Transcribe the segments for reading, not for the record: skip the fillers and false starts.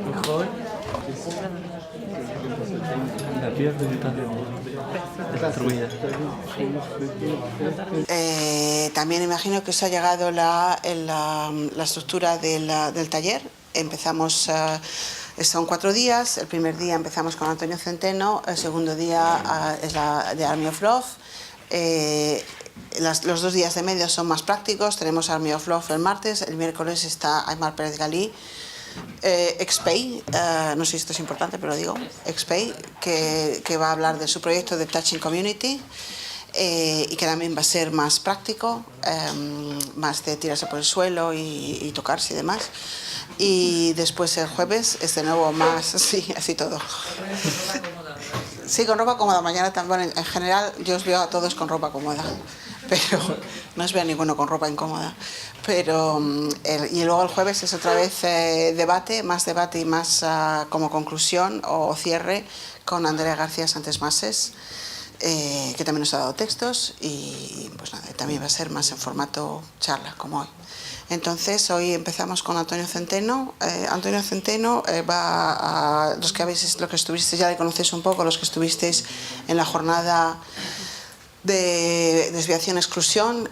Mejor. La pierde está destruida. También imagino que os ha llegado la estructura del taller. Empezamos, son 4 días. El primer día empezamos con Antonio Centeno, el segundo día es la de Army of Love. Los 2 días de medio son más prácticos. Tenemos Army of Love el martes, el miércoles está Aymar Pérez Galí, XPay, no sé si esto es importante, pero lo digo, XPay, que va a hablar de su proyecto de Touching Community, y que también va a ser más práctico, más de tirarse por el suelo y tocarse y demás. Y después el jueves es de nuevo más, sí, así todo. Sí, con ropa cómoda. Mañana también, en general, yo os veo a todos con ropa cómoda, pero no os veo a ninguno con ropa incómoda. Pero, y luego el jueves es otra vez debate y más como conclusión o cierre con Andrea García Santes Mases, que también nos ha dado textos, y pues nada, también va a ser más en formato charla, como hoy. Entonces, hoy empezamos con Antonio Centeno. Antonio Centeno va a... Los que estuvisteis, ya le conocéis un poco, los que estuvisteis en la jornada de desviación-exclusión,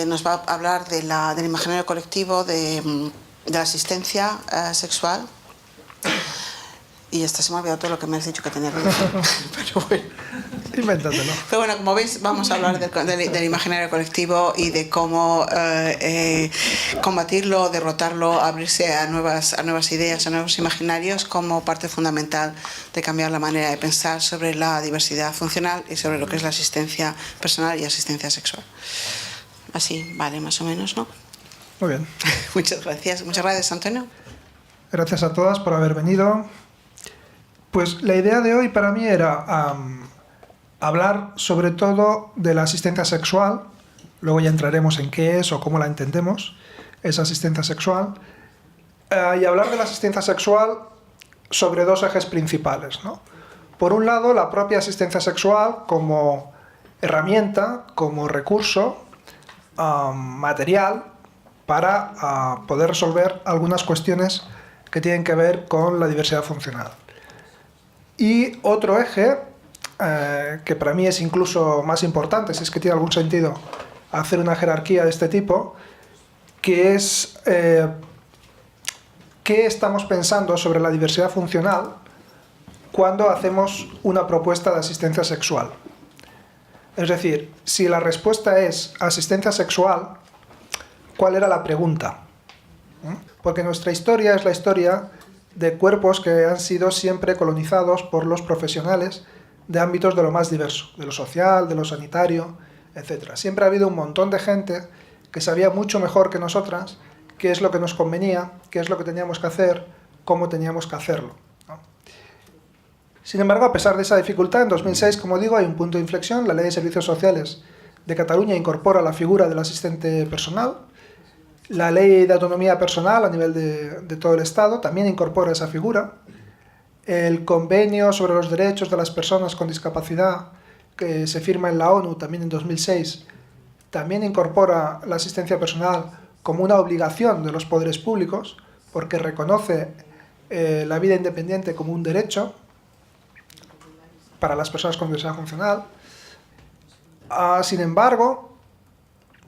nos va a hablar del imaginario colectivo de la asistencia sexual. Y hasta se me ha olvidado todo lo que me has dicho que tenía que decir. Pero bueno. Invéntatelo. Pero bueno, como veis, vamos a hablar del imaginario colectivo y de cómo combatirlo, derrotarlo, abrirse a nuevas ideas, a nuevos imaginarios, como parte fundamental de cambiar la manera de pensar sobre la diversidad funcional y sobre lo que es la asistencia personal y asistencia sexual. Así, vale, más o menos, ¿no? Muy bien. Muchas gracias. Muchas gracias, Antonio. Gracias a todas por haber venido. Pues la idea de hoy para mí era hablar sobre todo de la asistencia sexual, luego ya entraremos en qué es o cómo la entendemos, esa asistencia sexual, y hablar de la asistencia sexual sobre 2 ejes principales, ¿no? Por un lado, la propia asistencia sexual como herramienta, como recurso material para poder resolver algunas cuestiones que tienen que ver con la diversidad funcional. Y otro eje, que para mí es incluso más importante, si es que tiene algún sentido hacer una jerarquía de este tipo, que es qué estamos pensando sobre la diversidad funcional cuando hacemos una propuesta de asistencia sexual. Es decir, si la respuesta es asistencia sexual, ¿cuál era la pregunta? Porque nuestra historia es la historia de cuerpos que han sido siempre colonizados por los profesionales de ámbitos de lo más diverso, de lo social, de lo sanitario, etc. Siempre ha habido un montón de gente que sabía mucho mejor que nosotras qué es lo que nos convenía, qué es lo que teníamos que hacer, cómo teníamos que hacerlo, ¿no? Sin embargo, a pesar de esa dificultad, en 2006, como digo, hay un punto de inflexión. La Ley de Servicios Sociales de Cataluña incorpora la figura del asistente personal. La Ley de Autonomía Personal a nivel de todo el Estado también incorpora esa figura. El Convenio sobre los Derechos de las Personas con Discapacidad, que se firma en la ONU también en 2006, también incorpora la asistencia personal como una obligación de los poderes públicos, porque reconoce la vida independiente como un derecho para las personas con diversidad funcional. Sin embargo,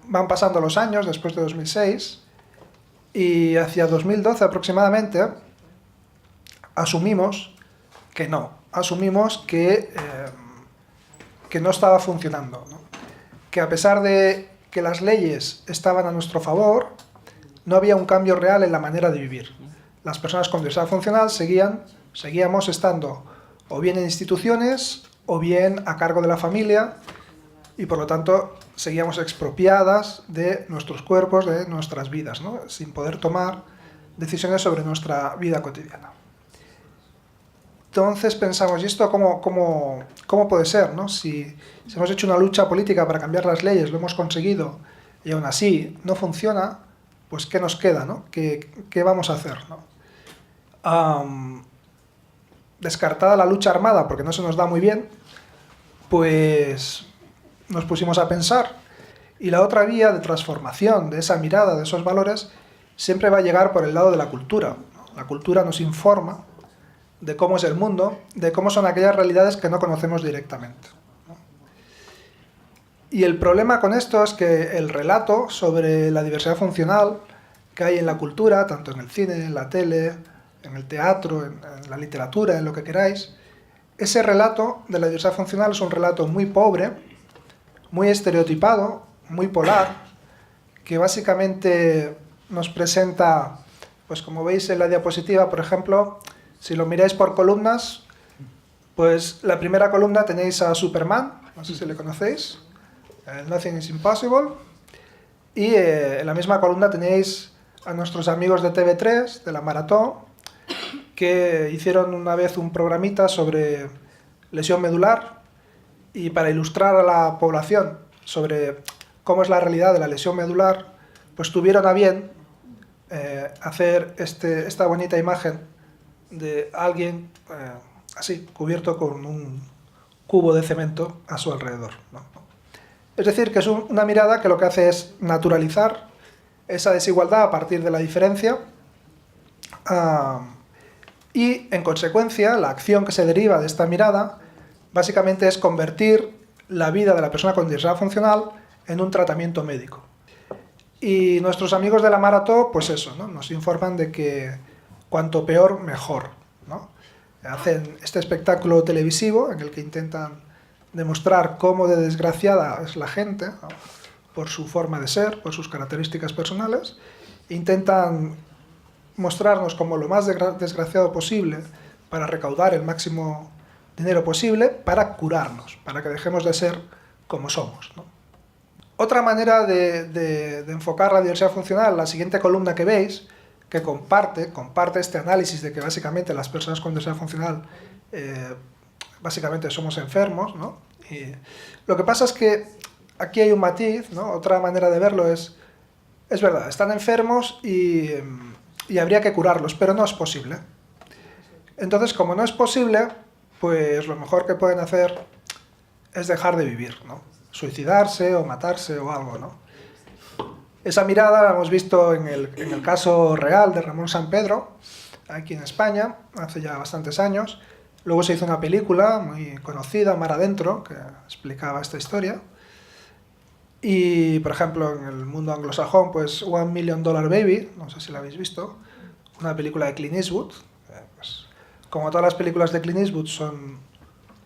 van pasando los años después de 2006 y hacia 2012 aproximadamente asumimos que no, que no estaba funcionando, ¿no? Que a pesar de que las leyes estaban a nuestro favor, no había un cambio real en la manera de vivir. Las personas con diversidad funcional seguíamos estando o bien en instituciones o bien a cargo de la familia, y por lo tanto seguíamos expropiadas de nuestros cuerpos, de nuestras vidas, ¿no? Sin poder tomar decisiones sobre nuestra vida cotidiana. Entonces pensamos, ¿y esto cómo puede ser, ¿no? Si hemos hecho una lucha política para cambiar las leyes, lo hemos conseguido, y aún así no funciona, pues ¿qué nos queda, ¿no? ¿Qué vamos a hacer, ¿no? Descartada la lucha armada, porque no se nos da muy bien, pues nos pusimos a pensar, y la otra vía de transformación de esa mirada, de esos valores, siempre va a llegar por el lado de la cultura. La cultura nos informa de cómo es el mundo, de cómo son aquellas realidades que no conocemos directamente. Y el problema con esto es que el relato sobre la diversidad funcional que hay en la cultura, tanto en el cine, en la tele, en el teatro, en la literatura, en lo que queráis, ese relato de la diversidad funcional es un relato muy pobre, muy estereotipado, muy polar, que básicamente nos presenta, pues como veis en la diapositiva, por ejemplo, si lo miráis por columnas, pues la primera columna tenéis a Superman, no sé si le conocéis, Nothing is Impossible, y en la misma columna tenéis a nuestros amigos de TV3, de la Maratón, que hicieron una vez un programita sobre lesión medular, y para ilustrar a la población sobre cómo es la realidad de la lesión medular, pues tuvieron a bien hacer esta bonita imagen de alguien así, cubierto con un cubo de cemento a su alrededor, ¿no? Es decir, que es una mirada que lo que hace es naturalizar esa desigualdad a partir de la diferencia y, en consecuencia, la acción que se deriva de esta mirada básicamente es convertir la vida de la persona con diversidad funcional en un tratamiento médico. Y nuestros amigos de la Maratón, pues eso, ¿no? Nos informan de que cuanto peor, mejor, ¿no? Hacen este espectáculo televisivo en el que intentan demostrar cómo de desgraciada es la gente, ¿no? Por su forma de ser, por sus características personales. Intentan mostrarnos como lo más desgraciado posible para recaudar el máximo dinero posible para curarnos, para que dejemos de ser como somos, ¿no? Otra manera de enfocar la diversidad funcional, la siguiente columna que veis, que comparte este análisis de que básicamente las personas con diversidad funcional básicamente somos enfermos, ¿no? Y lo que pasa es que aquí hay un matiz, ¿no? Otra manera de verlo es verdad, están enfermos y habría que curarlos, pero no es posible. Entonces, como no es posible, pues lo mejor que pueden hacer es dejar de vivir, ¿no? Suicidarse o matarse o algo, ¿no? Esa mirada la hemos visto en el caso real de Ramón Sampedro, aquí en España, hace ya bastantes años. Luego se hizo una película muy conocida, Mar Adentro, que explicaba esta historia. Y, por ejemplo, en el mundo anglosajón, pues $1 Million Baby, no sé si la habéis visto, una película de Clint Eastwood. Pues, como todas las películas de Clint Eastwood son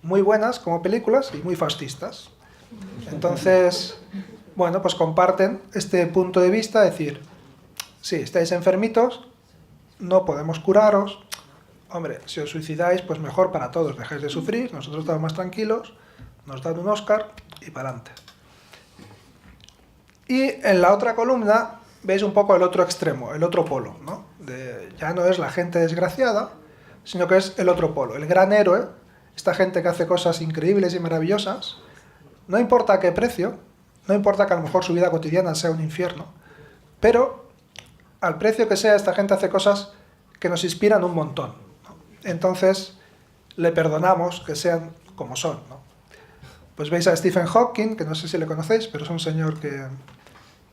muy buenas como películas y muy fascistas. Entonces, bueno, pues comparten este punto de vista, decir, sí, estáis enfermitos, no podemos curaros, hombre, si os suicidáis, pues mejor para todos, dejáis de sufrir, nosotros estamos más tranquilos, nos dan un Oscar y para adelante. Y en la otra columna veis un poco el otro extremo, el otro polo, ¿no? Ya no es la gente desgraciada, sino que es el otro polo, el gran héroe, esta gente que hace cosas increíbles y maravillosas, no importa a qué precio, no importa que a lo mejor su vida cotidiana sea un infierno, pero al precio que sea, esta gente hace cosas que nos inspiran un montón, ¿no? Entonces, le perdonamos que sean como son, ¿no? Pues veis a Stephen Hawking, que no sé si le conocéis, pero es un señor que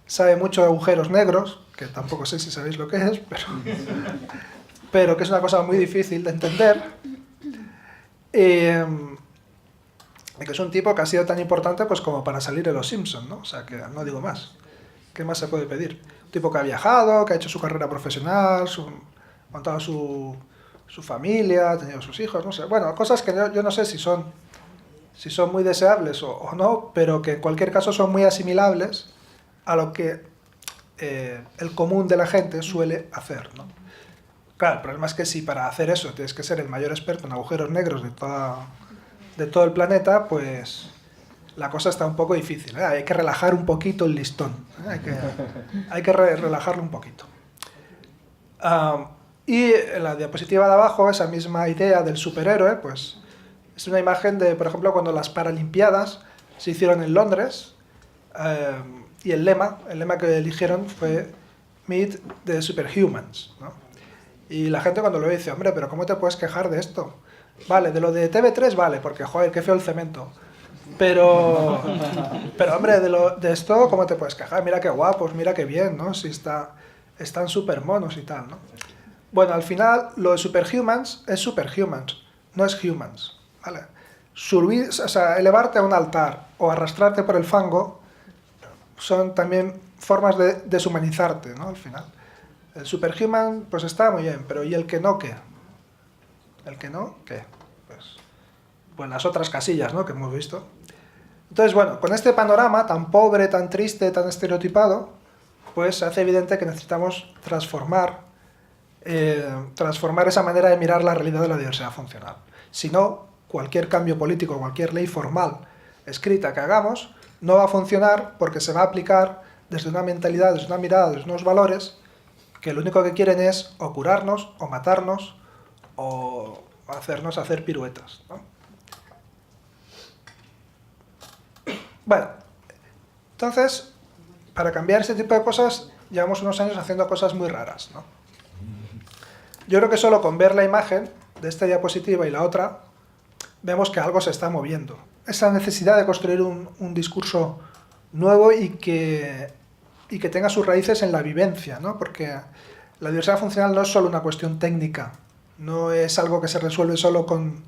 sabe mucho de agujeros negros, que tampoco sé si sabéis lo que es, pero que es una cosa muy difícil de entender. Y que es un tipo que ha sido tan importante pues como para salir en Los Simpson, ¿no? O sea, que no digo más. ¿Qué más se puede pedir? Un tipo que ha viajado, que ha hecho su carrera profesional, montado su familia, ha tenido sus hijos, no sé. Bueno, cosas que yo no sé si son muy deseables o no, pero que en cualquier caso son muy asimilables a lo que el común de la gente suele hacer, ¿no? Claro, el problema es que si para hacer eso tienes que ser el mayor experto en agujeros negros de todo el planeta, pues la cosa está un poco difícil, ¿eh? Hay que relajar un poquito el listón, ¿eh? Hay que relajarlo un poquito. Y en la diapositiva de abajo, esa misma idea del superhéroe, pues es una imagen de, por ejemplo, cuando las Paralimpiadas se hicieron en Londres, y el lema que eligieron fue Meet the Superhumans, ¿no? Y la gente cuando lo ve dice, hombre, pero ¿cómo te puedes quejar de esto? Vale, de lo de TV3 vale, porque joder, qué feo el cemento. Pero hombre, de esto, ¿cómo te puedes quejar? Mira qué guapos, mira qué bien, ¿no? Si están súper monos y tal, ¿no? Bueno, al final, lo de Superhumans es Superhumans, no es Humans, ¿vale? O sea, elevarte a un altar o arrastrarte por el fango son también formas de deshumanizarte, ¿no? Al final. El Superhuman, pues está muy bien, pero ¿y el que no qué? ¿El que no qué? Pues las otras casillas, ¿no? Que hemos visto. Entonces, bueno, con este panorama tan pobre, tan triste, tan estereotipado, pues se hace evidente que necesitamos transformar esa manera de mirar la realidad de la diversidad funcional. Si no, cualquier cambio político, cualquier ley formal escrita que hagamos, no va a funcionar porque se va a aplicar desde una mentalidad, desde una mirada, desde unos valores que lo único que quieren es o curarnos, o matarnos, o hacernos hacer piruetas, ¿no? Bueno, entonces, para cambiar este tipo de cosas, llevamos unos años haciendo cosas muy raras, ¿no? Yo creo que solo con ver la imagen de esta diapositiva y la otra, vemos que algo se está moviendo. Esa necesidad de construir un discurso nuevo y que tenga sus raíces en la vivencia, ¿no? Porque la diversidad funcional no es solo una cuestión técnica, no es algo que se resuelve solo con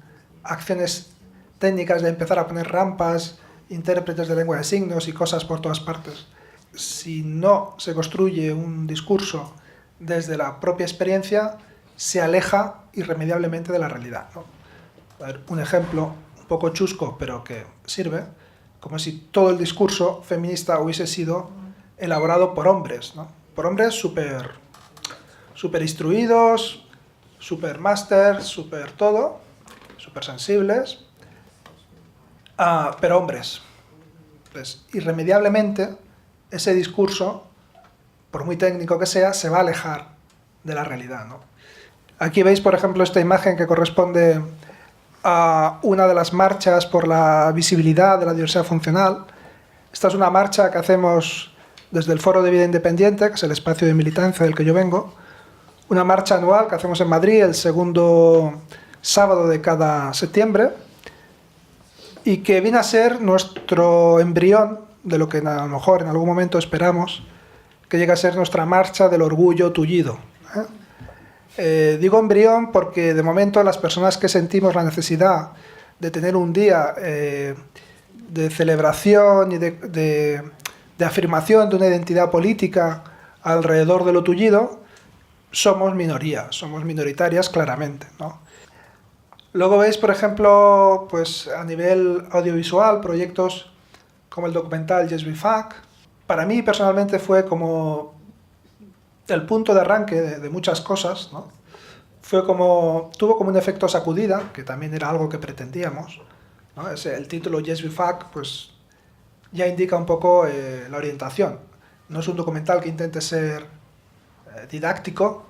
acciones técnicas de empezar a poner rampas, intérpretes de lengua de signos y cosas por todas partes. Si no se construye un discurso desde la propia experiencia, se aleja irremediablemente de la realidad, ¿no? A ver, un ejemplo un poco chusco, pero que sirve, como si todo el discurso feminista hubiese sido elaborado por hombres, ¿no? Por hombres súper instruidos, súper máster, súper todo, súper sensibles, pero hombres. Pues irremediablemente ese discurso, por muy técnico que sea, se va a alejar de la realidad, ¿no? Aquí veis, por ejemplo, esta imagen que corresponde a una de las marchas por la visibilidad de la diversidad funcional. Esta es una marcha que hacemos desde el Foro de Vida Independiente, que es el espacio de militancia del que yo vengo. Una marcha anual que hacemos en Madrid el segundo sábado de cada septiembre y que viene a ser nuestro embrión de lo que a lo mejor en algún momento esperamos que llegue a ser nuestra marcha del orgullo tullido, ¿eh? Digo embrión porque de momento las personas que sentimos la necesidad de tener un día de celebración y de afirmación de una identidad política alrededor de lo tullido, somos minoría, somos minoritarias claramente, ¿no? Luego veis, por ejemplo, pues a nivel audiovisual, proyectos como el documental Yes We Fuck. Para mí personalmente fue como el punto de arranque de muchas cosas, ¿no? Tuvo como un efecto sacudida, que también era algo que pretendíamos, ¿no? El título Yes We Fuck pues ya indica un poco la orientación. No es un documental que intente ser didáctico,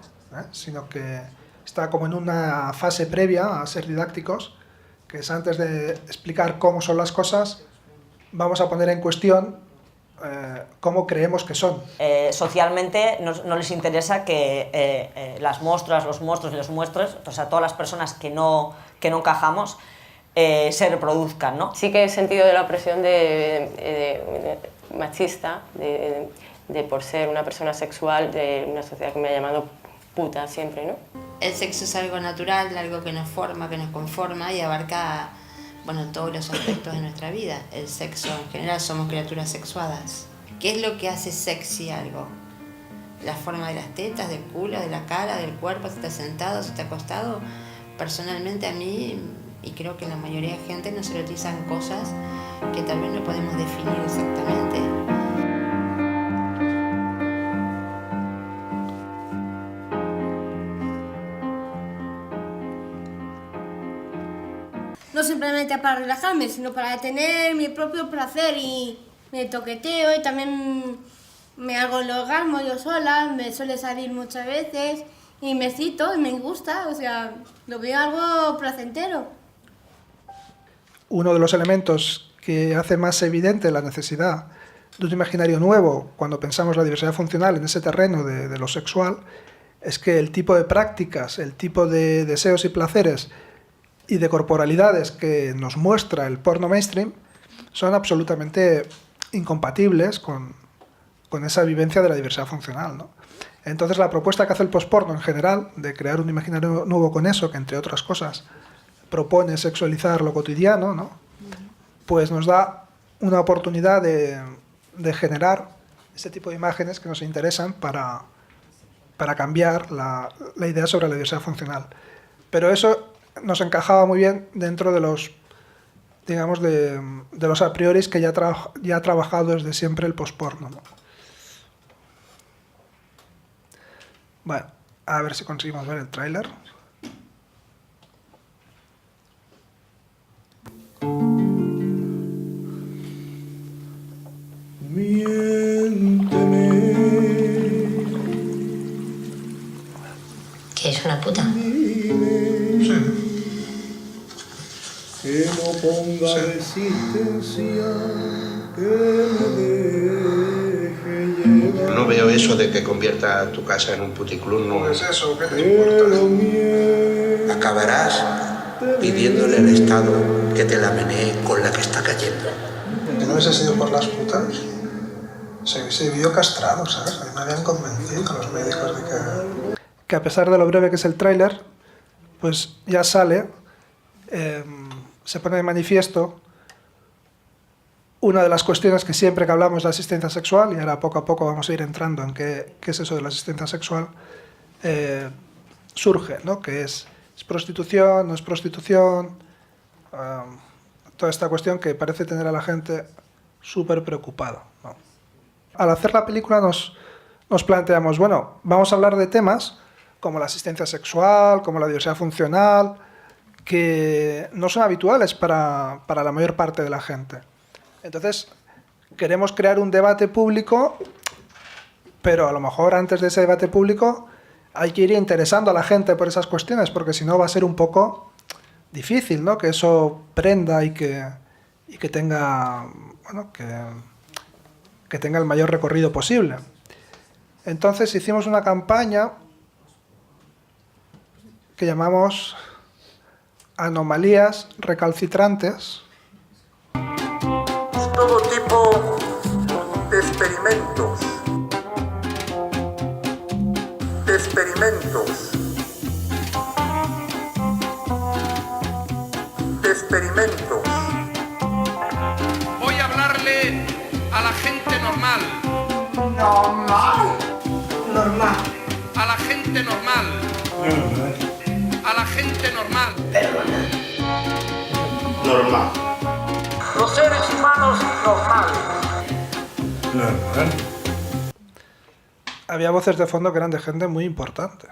sino que está como en una fase previa a ser didácticos, que es antes de explicar cómo son las cosas, vamos a poner en cuestión cómo creemos que son. Socialmente no les interesa que las muestras, los monstruos y los muestros, o sea, todas las personas que no encajamos, se reproduzcan, ¿no? Sí que he sentido de la opresión de machista, de por ser una persona sexual, de una sociedad que me ha llamado puta siempre, ¿no? El sexo es algo natural, algo que nos forma, que nos conforma y abarca, bueno, todos los aspectos de nuestra vida. El sexo, en general, somos criaturas sexuadas. ¿Qué es lo que hace sexy algo? La forma de las tetas, del culo, de la cara, del cuerpo, si está sentado, si está acostado. Personalmente a mí, y creo que la mayoría de gente, nos erotizan cosas que tal vez no podemos definir exactamente. No simplemente para relajarme, sino para tener mi propio placer y me toqueteo y también me hago el orgasmo yo sola, me suele salir muchas veces y me excito y me gusta, o sea, lo veo algo placentero. Uno de los elementos que hace más evidente la necesidad de un imaginario nuevo cuando pensamos la diversidad funcional en ese terreno de lo sexual es que el tipo de prácticas, el tipo de deseos y placeres y de corporalidades que nos muestra el porno mainstream son absolutamente incompatibles con esa vivencia de la diversidad funcional, ¿no? Entonces la propuesta que hace el postporno en general, de crear un imaginario nuevo con eso, que entre otras cosas propone sexualizar lo cotidiano, ¿no? Pues nos da una oportunidad de generar ese tipo de imágenes que nos interesan para cambiar la idea sobre la diversidad funcional. Pero eso nos encajaba muy bien dentro de los, digamos, de los a prioris que ya ha trabajado desde siempre el postporno, ¿no? Bueno, a ver si conseguimos ver el tráiler. ¿Qué es una puta? Que no ponga resistencia, que me deje llevar. No veo eso de que convierta tu casa en un puticlub, no. Pues eso, ¿qué te importa? Acabarás pidiéndole al Estado que te la menee con la que está cayendo. ¿Que no hubiese sido por las putas? Se vio castrado, ¿sabes? A mí me habían convencido los médicos de que a pesar de lo breve que es el tráiler, pues ya sale, se pone de manifiesto una de las cuestiones que siempre que hablamos de asistencia sexual, y ahora poco a poco vamos a ir entrando en qué es eso de la asistencia sexual, surge, ¿no? Que es prostitución, no es prostitución, toda esta cuestión que parece tener a la gente súper preocupada, ¿no? Al hacer la película nos planteamos, bueno, vamos a hablar de temas como la asistencia sexual, como la diversidad funcional, que no son habituales para la mayor parte de la gente. Entonces, queremos crear un debate público, pero a lo mejor antes de ese debate público hay que ir interesando a la gente por esas cuestiones, porque si no va a ser un poco difícil, ¿no? Que eso prenda y que tenga, bueno, que tenga el mayor recorrido posible. Entonces hicimos una campaña que llamamos Anomalías Recalcitrantes. Todo tipo de experimentos. Voy a hablarle a la gente normal. Normal. A la gente normal. A la gente normal. Normal. Los seres humanos normales. Había voces de fondo que eran de gente muy importante.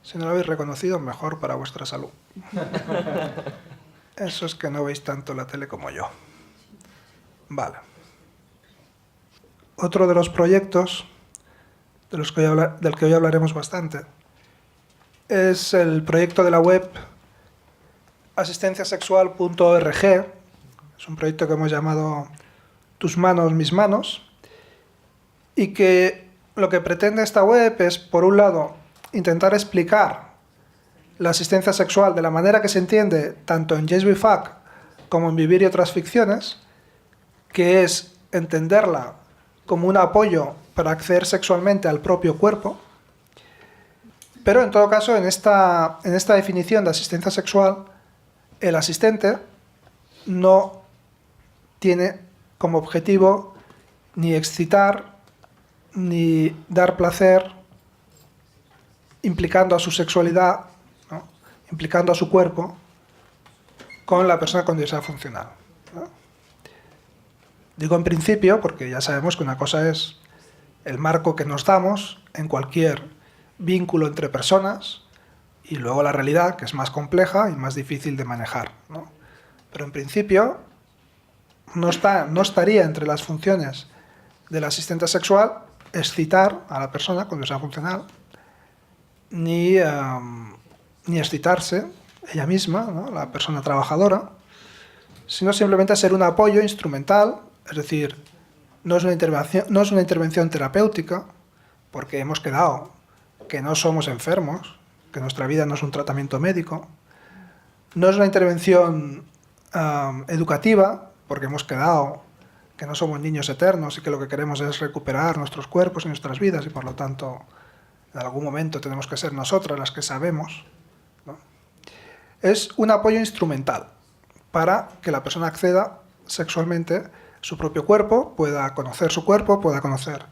Si no lo habéis reconocido, mejor para vuestra salud. Eso es que no veis tanto la tele como yo. Vale. Otro de los proyectos del que hoy hablaremos bastante es el proyecto de la web asistenciasexual.org. Es un proyecto que hemos llamado Tus manos, mis manos, y que lo que pretende esta web es, por un lado, intentar explicar la asistencia sexual de la manera que se entiende tanto en Yes We Fuck como en Vivir y otras ficciones, que es entenderla como un apoyo para acceder sexualmente al propio cuerpo. Pero en todo caso, en esta definición de asistencia sexual, el asistente no tiene como objetivo ni excitar ni dar placer implicando a su sexualidad, ¿no? Implicando a su cuerpo con la persona con diversidad funcional, ¿no? Digo en principio porque ya sabemos que una cosa es el marco que nos damos en cualquier vínculo entre personas y luego la realidad, que es más compleja y más difícil de manejar, ¿no? Pero en principio no estaría entre las funciones del asistente sexual excitar a la persona con diversidad funcional ni excitarse ella misma, ¿no? La persona trabajadora, sino simplemente ser un apoyo instrumental, es decir, no es una intervención terapéutica, porque hemos quedado que no somos enfermos, que nuestra vida no es un tratamiento médico, no es una intervención educativa, porque hemos quedado que no somos niños eternos y que lo que queremos es recuperar nuestros cuerpos y nuestras vidas, y por lo tanto en algún momento tenemos que ser nosotras las que sabemos, ¿no? Es un apoyo instrumental para que la persona acceda sexualmente a su propio cuerpo, pueda conocer su cuerpo, pueda conocer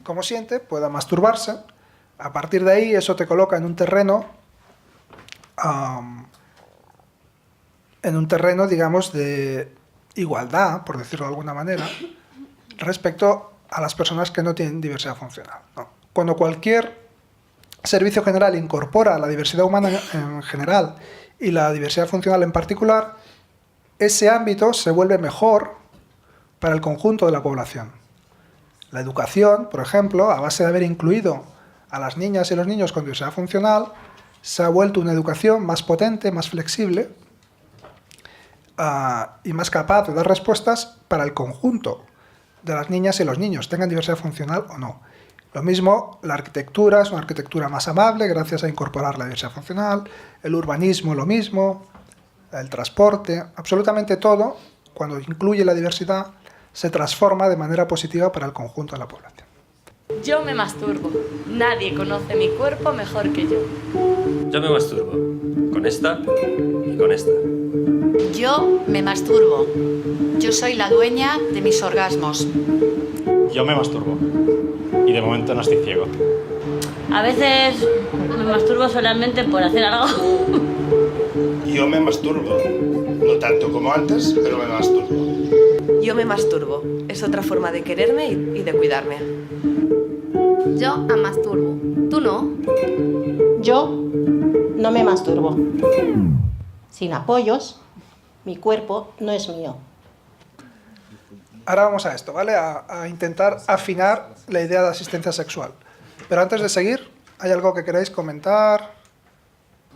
cómo siente, pueda masturbarse. A partir de ahí eso te coloca en un terreno, digamos, de igualdad, por decirlo de alguna manera, respecto a las personas que no tienen diversidad funcional, ¿no? Cuando cualquier servicio general incorpora la diversidad humana en general y la diversidad funcional en particular, ese ámbito se vuelve mejor para el conjunto de la población. La educación, por ejemplo, a base de haber incluido a las niñas y los niños con diversidad funcional, se ha vuelto una educación más potente, más flexible y más capaz de dar respuestas para el conjunto de las niñas y los niños, tengan diversidad funcional o no. Lo mismo, la arquitectura es una arquitectura más amable gracias a incorporar la diversidad funcional, el urbanismo lo mismo, el transporte, absolutamente todo, cuando incluye la diversidad, se transforma de manera positiva para el conjunto de la población. Yo me masturbo. Nadie conoce mi cuerpo mejor que yo. Yo me masturbo. Con esta y con esta. Yo me masturbo. Yo soy la dueña de mis orgasmos. Yo me masturbo. Y de momento no estoy ciego. A veces me masturbo solamente por hacer algo. Yo me masturbo. No tanto como antes, pero me masturbo. Yo me masturbo. Es otra forma de quererme y de cuidarme. Yo me masturbo. ¿Tú no? Yo no me masturbo. Sin apoyos, mi cuerpo no es mío. Ahora vamos a esto, ¿vale? A intentar afinar la idea de asistencia sexual. Pero antes de seguir, ¿hay algo que queráis comentar?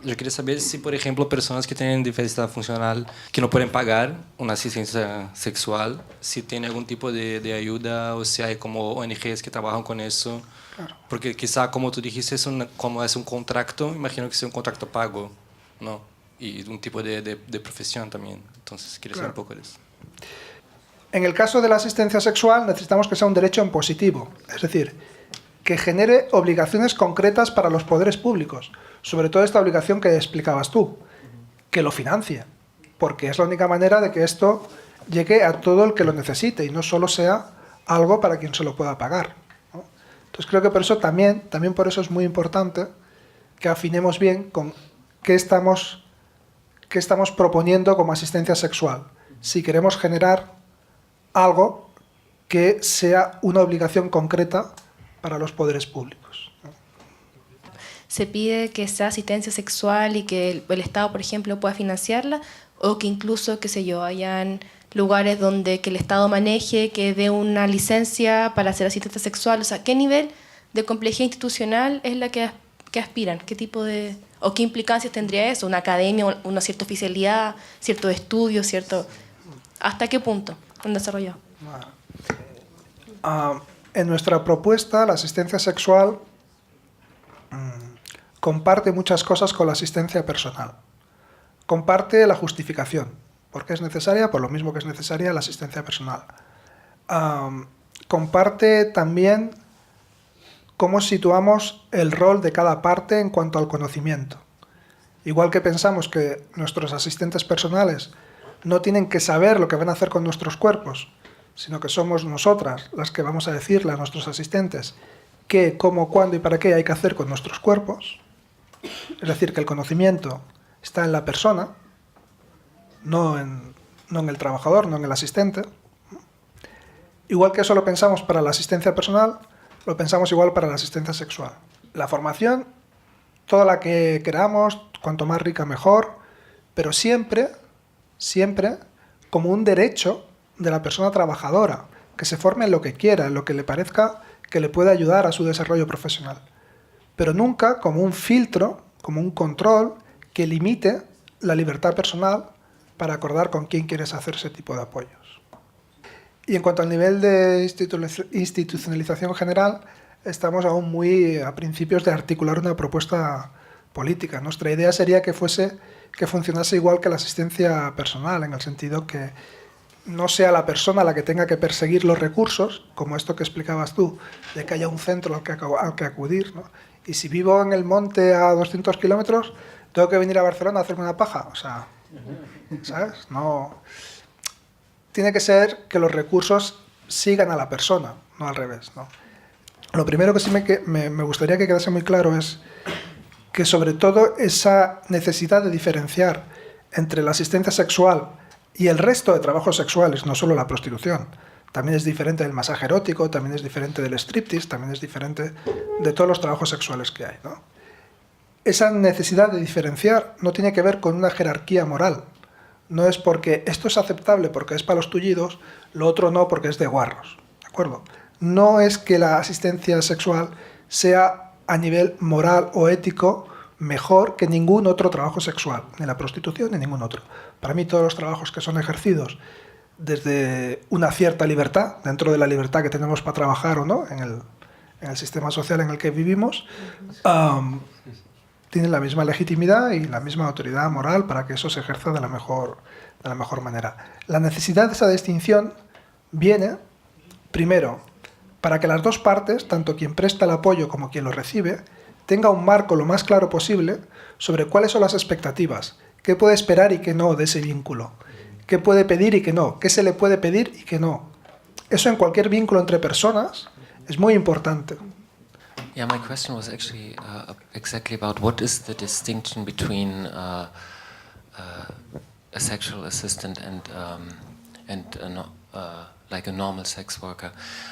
Yo quería saber si, por ejemplo, personas que tienen diversidad funcional que no pueden pagar una asistencia sexual, si tienen algún tipo de ayuda o si hay como ONGs que trabajan con eso. Claro. Porque quizá, como tú dijiste, como es un contrato, imagino que sea un contrato pago, ¿no? Y un tipo de profesión también. Entonces, quería saber un poco de eso. En el caso de la asistencia sexual necesitamos que sea un derecho en positivo, es decir, que genere obligaciones concretas para los poderes públicos, sobre todo esta obligación que explicabas tú, que lo financie, porque es la única manera de que esto llegue a todo el que lo necesite y no solo sea algo para quien se lo pueda pagar, ¿no? Entonces creo que por eso también por eso es muy importante que afinemos bien con qué estamos proponiendo como asistencia sexual. Si queremos generar algo que sea una obligación concreta para los poderes públicos, ¿no? Se pide que sea asistencia sexual y que el Estado, por ejemplo, pueda financiarla, o que incluso, qué sé yo, hayan lugares donde que el Estado maneje, que dé una licencia para hacer asistencia sexual. O sea, ¿qué nivel de complejidad institucional es la que aspiran? ¿Qué tipo de o qué implicancias tendría eso? ¿Una academia, una cierta oficialidad, cierto estudio, cierto? ¿Hasta qué punto han desarrollado? En nuestra propuesta, la asistencia sexual comparte muchas cosas con la asistencia personal. Comparte la justificación, porque es necesaria, por lo mismo que es necesaria la asistencia personal. Comparte también cómo situamos el rol de cada parte en cuanto al conocimiento. Igual que pensamos que nuestros asistentes personales no tienen que saber lo que van a hacer con nuestros cuerpos, sino que somos nosotras las que vamos a decirle a nuestros asistentes qué, cómo, cuándo y para qué hay que hacer con nuestros cuerpos. Es decir, que el conocimiento está en la persona, no en el trabajador, no en el asistente. Igual que eso lo pensamos para la asistencia personal, lo pensamos igual para la asistencia sexual. La formación, toda la que queramos, cuanto más rica mejor, pero siempre como un derecho de la persona trabajadora, que se forme en lo que quiera, en lo que le parezca que le pueda ayudar a su desarrollo profesional. Pero nunca como un filtro, como un control que limite la libertad personal para acordar con quién quieres hacer ese tipo de apoyos. Y en cuanto al nivel de institucionalización general, estamos aún muy a principios de articular una propuesta política. Nuestra idea sería que fuese que funcionase igual que la asistencia personal, en el sentido que no sea la persona la que tenga que perseguir los recursos, como esto que explicabas tú, de que haya un centro al que acudir, ¿no? Y si vivo en el monte a 200 kilómetros, tengo que venir a Barcelona a hacerme una paja, o sea, ¿sabes? No. Tiene que ser que los recursos sigan a la persona, no al revés, ¿no? Lo primero que sí me gustaría que quedase muy claro es que sobre todo esa necesidad de diferenciar entre la asistencia sexual y el resto de trabajos sexuales, no solo la prostitución, también es diferente del masaje erótico, también es diferente del striptease, también es diferente de todos los trabajos sexuales que hay, ¿no? Esa necesidad de diferenciar no tiene que ver con una jerarquía moral. No es porque esto es aceptable porque es para los tullidos, lo otro no porque es de guarros, ¿de acuerdo? No es que la asistencia sexual sea a nivel moral o ético mejor que ningún otro trabajo sexual, ni la prostitución ni ningún otro. Para mí todos los trabajos que son ejercidos desde una cierta libertad, dentro de la libertad que tenemos para trabajar o no, en el sistema social en el que vivimos, tienen la misma legitimidad y la misma autoridad moral para que eso se ejerza de la mejor manera. La necesidad de esa distinción viene, primero, para que las dos partes, tanto quien presta el apoyo como quien lo recibe, tenga un marco lo más claro posible sobre cuáles son las expectativas, qué puede esperar y qué no de ese vínculo, qué puede pedir y qué no, qué se le puede pedir y qué no. Eso en cualquier vínculo entre personas es muy importante. Yeah, my question was actually exactly about what is the distinction between a sexual assistant and like a normal sex worker.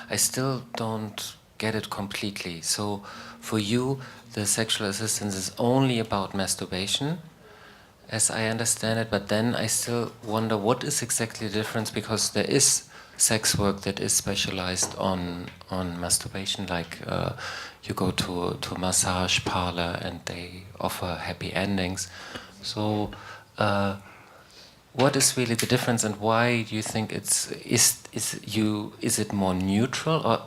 I still don't get it completely. So for you, the sexual assistance is only about masturbation, as I understand it, but then I still wonder what is exactly the difference, because there is sex work that is specialized on masturbation, like you go to a massage parlor and they offer happy endings. So what is really the difference, and why do you think is it more neutral, or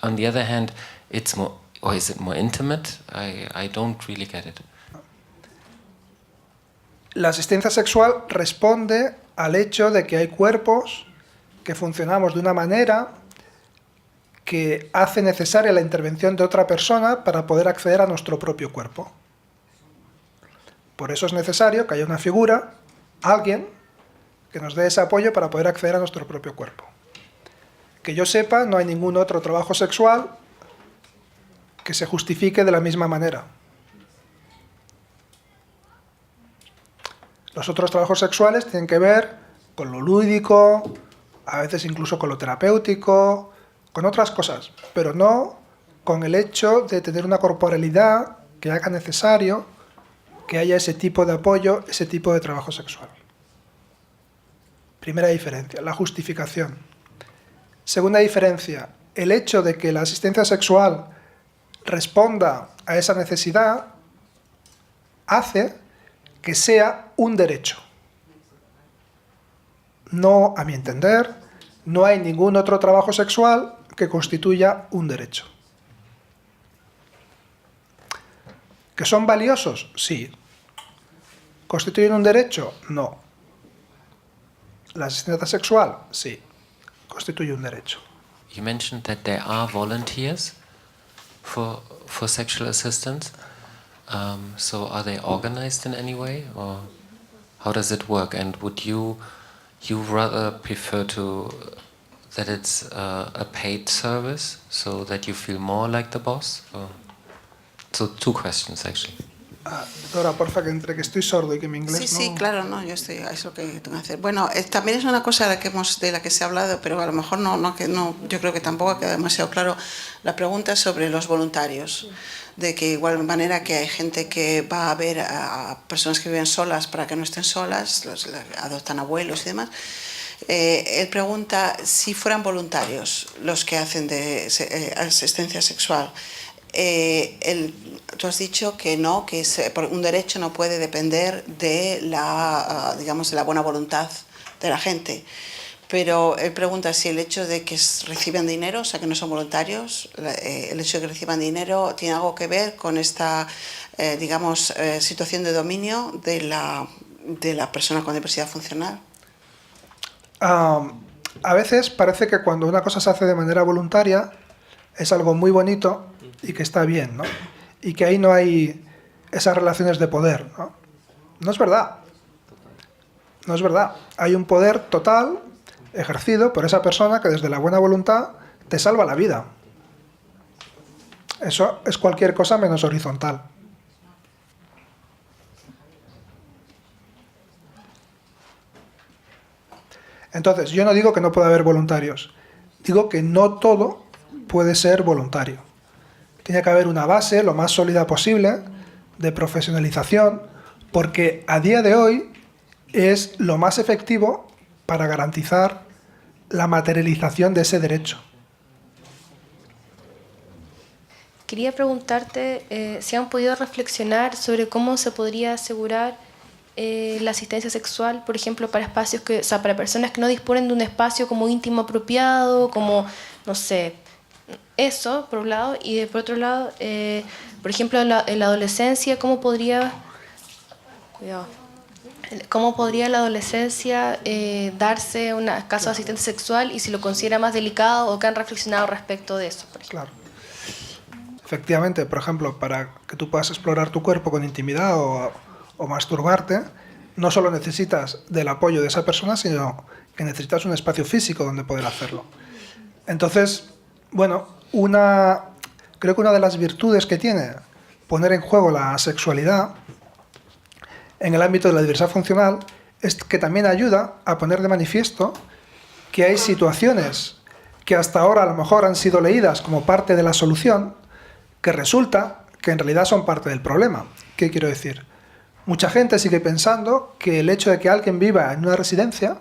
on the other hand it's more, or is it more intimate? I don't really get it. La asistencia sexual responde al hecho de que hay cuerpos que funcionamos de una manera que hace necesaria la intervención de otra persona para poder acceder a nuestro propio cuerpo. Por eso es necesario que haya una figura, alguien, que nos dé ese apoyo para poder acceder a nuestro propio cuerpo. Que yo sepa, no hay ningún otro trabajo sexual que se justifique de la misma manera. Los otros trabajos sexuales tienen que ver con lo lúdico, a veces incluso con lo terapéutico, con otras cosas, pero no con el hecho de tener una corporalidad que haga necesario que haya ese tipo de apoyo, ese tipo de trabajo sexual. Primera diferencia, la justificación. Segunda diferencia, el hecho de que la asistencia sexual responda a esa necesidad hace que sea un derecho. No, a mi entender, no hay ningún otro trabajo sexual que constituya un derecho. ¿Que son valiosos? Sí. ¿Constituyen un derecho? No. ¿La asistencia sexual? Sí. Constituye un derecho. You mentioned that there are volunteers for sexual assistance. So are they organized in any way, or how does it work? And would you rather prefer that it's a paid service, so that you feel more like the boss? So two questions actually. Dora, porfa, que entre que estoy sordo y que mi inglés Sí, claro, no, yo estoy, es lo que tengo que hacer. Bueno, también es una cosa de la que se ha hablado, pero a lo mejor no, yo creo que tampoco ha quedado demasiado claro la pregunta sobre los voluntarios, de que igual manera que hay gente que va a ver a personas que viven solas para que no estén solas, adoptan abuelos y demás. Él pregunta si fueran voluntarios los que hacen de asistencia sexual. Tú has dicho que no, que un derecho no puede depender de digamos, de la buena voluntad de la gente. Pero él pregunta si el hecho de que reciben dinero, o sea que no son voluntarios, el hecho de que reciban dinero tiene algo que ver con esta, digamos, situación de dominio de de la persona con diversidad funcional? A veces parece que cuando una cosa se hace de manera voluntaria es algo muy bonito y que está bien, ¿no? Y que ahí no hay esas relaciones de poder, ¿no? No es verdad. No es verdad. Hay un poder total ejercido por esa persona que desde la buena voluntad te salva la vida. Eso es cualquier cosa menos horizontal. Entonces, yo no digo que no pueda haber voluntarios. Digo que no todo puede ser voluntario. Tiene que haber una base lo más sólida posible de profesionalización, porque a día de hoy es lo más efectivo para garantizar la materialización de ese derecho. Quería preguntarte si han podido reflexionar sobre cómo se podría asegurar la asistencia sexual, por ejemplo, para espacios que, o sea, para personas que no disponen de un espacio como íntimo apropiado, como, no sé, eso, por un lado, y por otro lado, por ejemplo, en la adolescencia, ¿cómo podría la adolescencia darse un caso de asistencia sexual y si lo considera más delicado o que han reflexionado respecto de eso? Por ejemplo? Claro. Efectivamente, por ejemplo, para que tú puedas explorar tu cuerpo con intimidad o masturbarte, no solo necesitas del apoyo de esa persona, sino que necesitas un espacio físico donde poder hacerlo. Entonces, bueno, creo que una de las virtudes que tiene poner en juego la sexualidad en el ámbito de la diversidad funcional es que también ayuda a poner de manifiesto que hay situaciones que hasta ahora a lo mejor han sido leídas como parte de la solución, que resulta que en realidad son parte del problema. ¿Qué quiero decir? Mucha gente sigue pensando que el hecho de que alguien viva en una residencia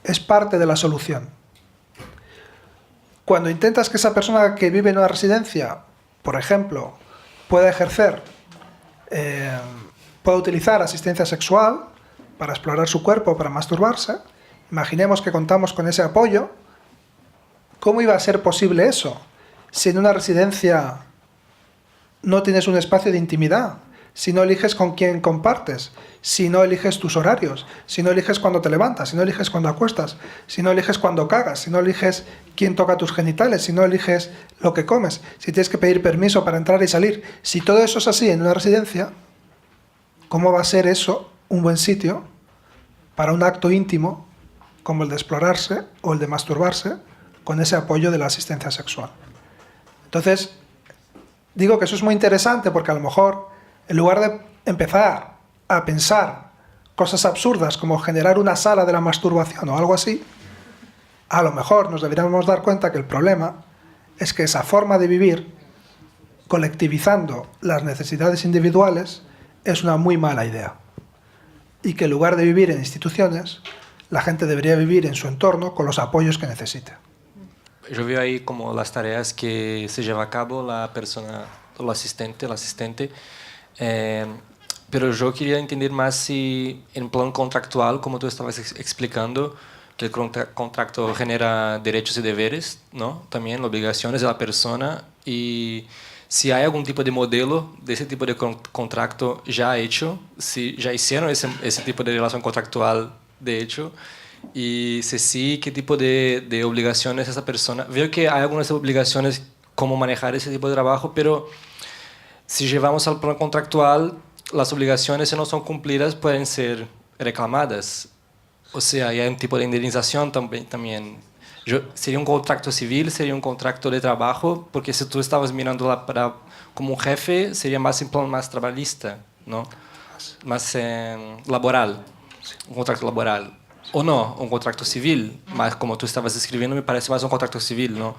es parte de la solución. Cuando intentas que esa persona que vive en una residencia, por ejemplo, pueda utilizar asistencia sexual para explorar su cuerpo, para masturbarse, imaginemos que contamos con ese apoyo, ¿cómo iba a ser posible eso? Si en una residencia no tienes un espacio de intimidad, si no eliges con quién compartes, si no eliges tus horarios, si no eliges cuándo te levantas, si no eliges cuándo acuestas, si no eliges cuándo cagas, si no eliges quién toca tus genitales, si no eliges lo que comes, si tienes que pedir permiso para entrar y salir, si todo eso es así en una residencia, ¿cómo va a ser eso un buen sitio para un acto íntimo como el de explorarse o el de masturbarse con ese apoyo de la asistencia sexual? Entonces, digo que eso es muy interesante porque a lo mejor, en lugar de empezar a pensar cosas absurdas como generar una sala de la masturbación o algo así, a lo mejor nos deberíamos dar cuenta que el problema es que esa forma de vivir, colectivizando las necesidades individuales, es una muy mala idea. Y que en lugar de vivir en instituciones, la gente debería vivir en su entorno con los apoyos que necesite. Yo veo ahí como las tareas que se lleva a cabo la persona, el asistente, pero yo quería entender más si en plan contractual, como tú estabas explicando, que el contrato genera derechos y deberes, ¿no? También obligaciones de la persona, y si hay algún tipo de modelo de ese tipo de contrato ya hecho, si ya hicieron ese tipo de relación contractual de hecho, y si sí, qué tipo de obligaciones esa persona. Veo que hay algunas obligaciones cómo manejar ese tipo de trabajo, pero si llevamos al plan contractual, las obligaciones, si no son cumplidas, pueden ser reclamadas. O sea, hay un tipo de indemnización también. Sería un contrato civil, sería un contrato de trabajo, porque si tú estabas mirando como un jefe, sería más en plan más trabalhista, ¿no? Más laboral, un contrato laboral. O no, un contrato civil, más como tú estabas escribiendo, me parece más un contrato civil, ¿no?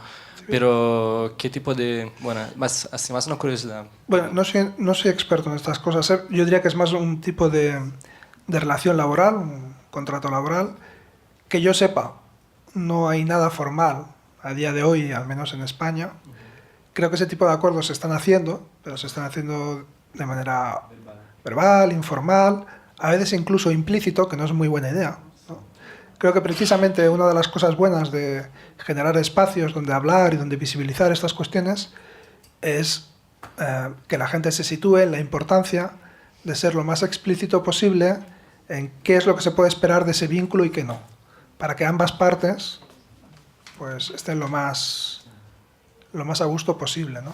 Pero, ¿qué tipo de...? Bueno, más una curiosidad. Bueno, no soy experto en estas cosas. Yo diría que es más un tipo de relación laboral, un contrato laboral. Que yo sepa, no hay nada formal a día de hoy, al menos en España. Creo que ese tipo de acuerdos se están haciendo, pero se están haciendo de manera verbal, informal, a veces incluso implícito, que no es muy buena idea. Creo que precisamente una de las cosas buenas de generar espacios donde hablar y donde visibilizar estas cuestiones es que la gente se sitúe en la importancia de ser lo más explícito posible en qué es lo que se puede esperar de ese vínculo y qué no, para que ambas partes pues estén lo más a gusto posible, ¿no?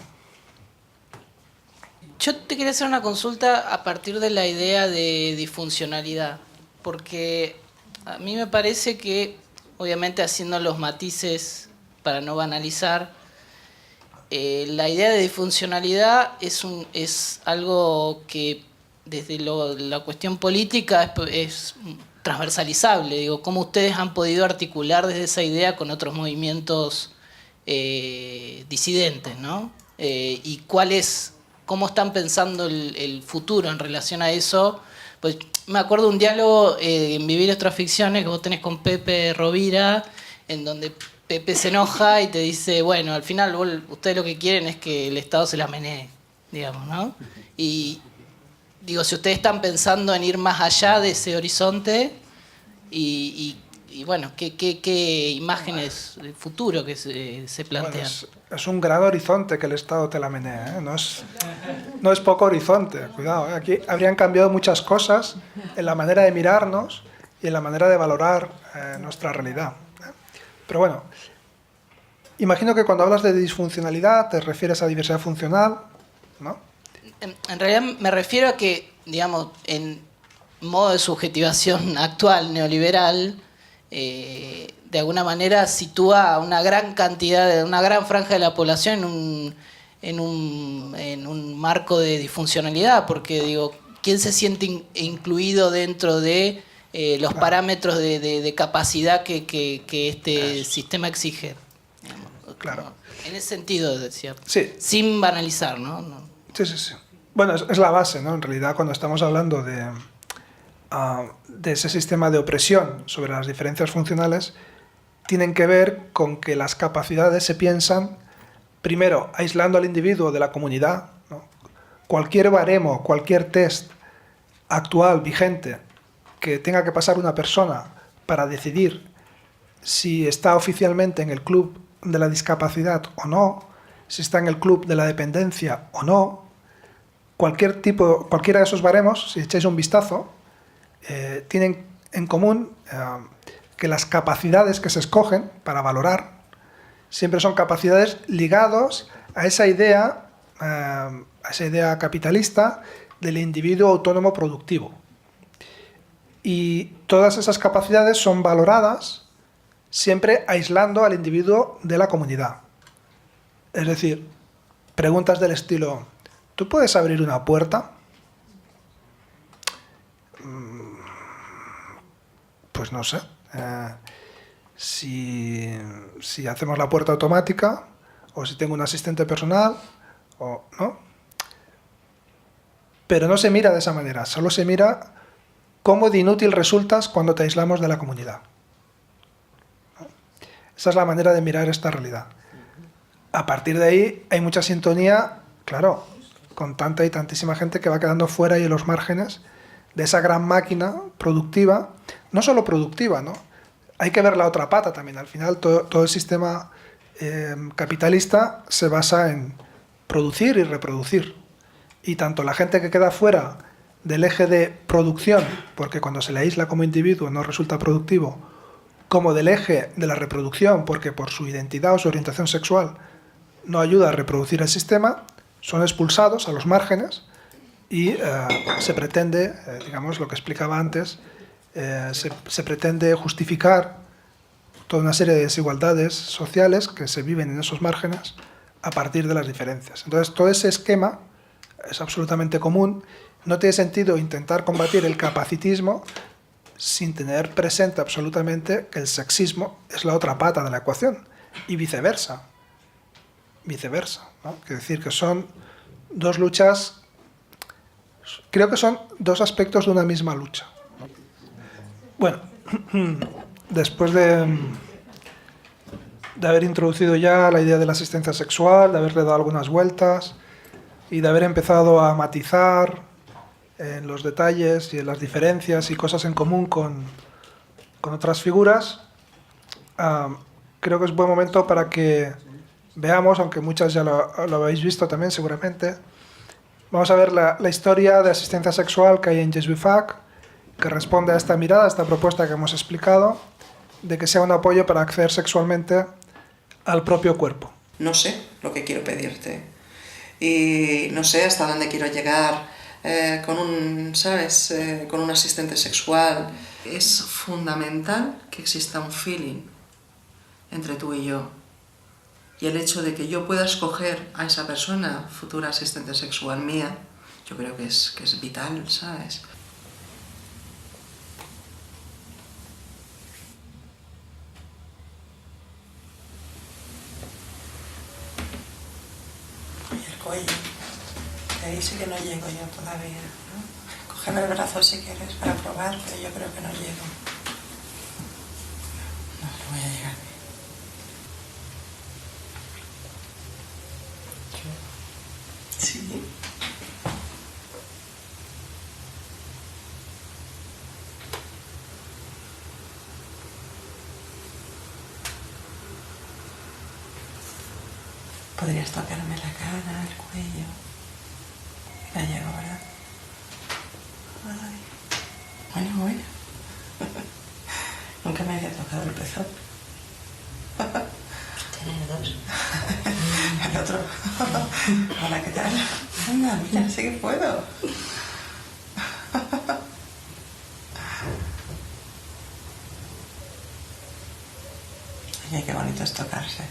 Yo te quería hacer una consulta a partir de la idea de disfuncionalidad, porque a mí me parece que, obviamente haciendo los matices para no banalizar, la idea de disfuncionalidad es algo que desde la cuestión política es transversalizable. Digo, ¿cómo ustedes han podido articular desde esa idea con otros movimientos disidentes, ¿no? Y cómo están pensando el futuro en relación a eso. Pues me acuerdo un diálogo en Vivir otras ficciones que vos tenés con Pepe Rovira, en donde Pepe se enoja y te dice, bueno, al final ustedes lo que quieren es que el Estado se la menee, digamos, ¿no? Y digo, si ustedes están pensando en ir más allá de ese horizonte y bueno, ¿qué imágenes del futuro que se plantean? Bueno, es un gran horizonte que el Estado te la menee, ¿eh? No es poco horizonte, cuidado, ¿eh? Aquí habrían cambiado muchas cosas en la manera de mirarnos y en la manera de valorar nuestra realidad, ¿eh? Pero bueno, imagino que cuando hablas de disfuncionalidad te refieres a diversidad funcional, ¿no? En realidad me refiero a que, digamos, en modo de subjetivación actual, neoliberal, de alguna manera sitúa a una gran franja de la población en un marco de disfuncionalidad, porque digo, ¿quién se siente incluido dentro de los parámetros de capacidad que este sistema exige? Claro. En ese sentido, decía, sí. Sin banalizar, ¿no? Sí. Bueno, es la base, ¿no? En realidad, cuando estamos hablando de ese sistema de opresión sobre las diferencias funcionales, tienen que ver con que las capacidades se piensan, primero, aislando al individuo de la comunidad, ¿no? Cualquier baremo, cualquier test actual, vigente, que tenga que pasar una persona para decidir si está oficialmente en el club de la discapacidad o no, si está en el club de la dependencia o no, cualquiera de esos baremos, si echáis un vistazo, tienen en común que las capacidades que se escogen para valorar siempre son capacidades ligadas a esa idea capitalista del individuo autónomo productivo. Y todas esas capacidades son valoradas siempre aislando al individuo de la comunidad. Es decir, preguntas del estilo, ¿tú puedes abrir una puerta? Pues no sé. Si hacemos la puerta automática, o si tengo un asistente personal, o no. Pero no se mira de esa manera, solo se mira cómo de inútil resultas cuando te aislamos de la comunidad. Esa es la manera de mirar esta realidad. A partir de ahí hay mucha sintonía, claro, con tanta y tantísima gente que va quedando fuera y en los márgenes de esa gran máquina productiva, no solo productiva, ¿no? Hay que ver la otra pata también. Al final todo el sistema capitalista se basa en producir y reproducir. Y tanto la gente que queda fuera del eje de producción, porque cuando se le aísla como individuo no resulta productivo, como del eje de la reproducción, porque por su identidad o su orientación sexual no ayuda a reproducir el sistema, son expulsados a los márgenes y se pretende, digamos lo que explicaba antes, se pretende justificar toda una serie de desigualdades sociales que se viven en esos márgenes a partir de las diferencias. Entonces todo ese esquema es absolutamente común. No tiene sentido intentar combatir el capacitismo sin tener presente absolutamente que el sexismo es la otra pata de la ecuación y viceversa, ¿no? Quiere decir que son dos luchas, creo que son dos aspectos de una misma lucha. Bueno, después de haber introducido ya la idea de la asistencia sexual, de haberle dado algunas vueltas y de haber empezado a matizar en los detalles y en las diferencias y cosas en común con otras figuras, creo que es buen momento para que veamos, aunque muchas ya lo habéis visto también seguramente, vamos a ver la historia de asistencia sexual que hay en Jesús que responde a esta mirada, a esta propuesta que hemos explicado, de que sea un apoyo para acceder sexualmente al propio cuerpo. No sé lo que quiero pedirte y no sé hasta dónde quiero llegar con un, ¿sabes? Con un asistente sexual. Es fundamental que exista un feeling entre tú y yo. Y el hecho de que yo pueda escoger a esa persona, futura asistente sexual mía, yo creo que es vital, ¿sabes? Y el cuello, que ahí sí que no llego yo todavía, ¿no? Cógeme el brazo si quieres para probar, pero yo creo que no llego. No voy a llegar. Sí. Podrías tocarme la cara, el cuello. No llego, ¿verdad? Ay. Bueno. Nunca me había tocado el pezón. Tener dos. El otro. Hola, ¿qué tal? Anda, mira, sí que puedo. Oye, qué bonito es tocarse.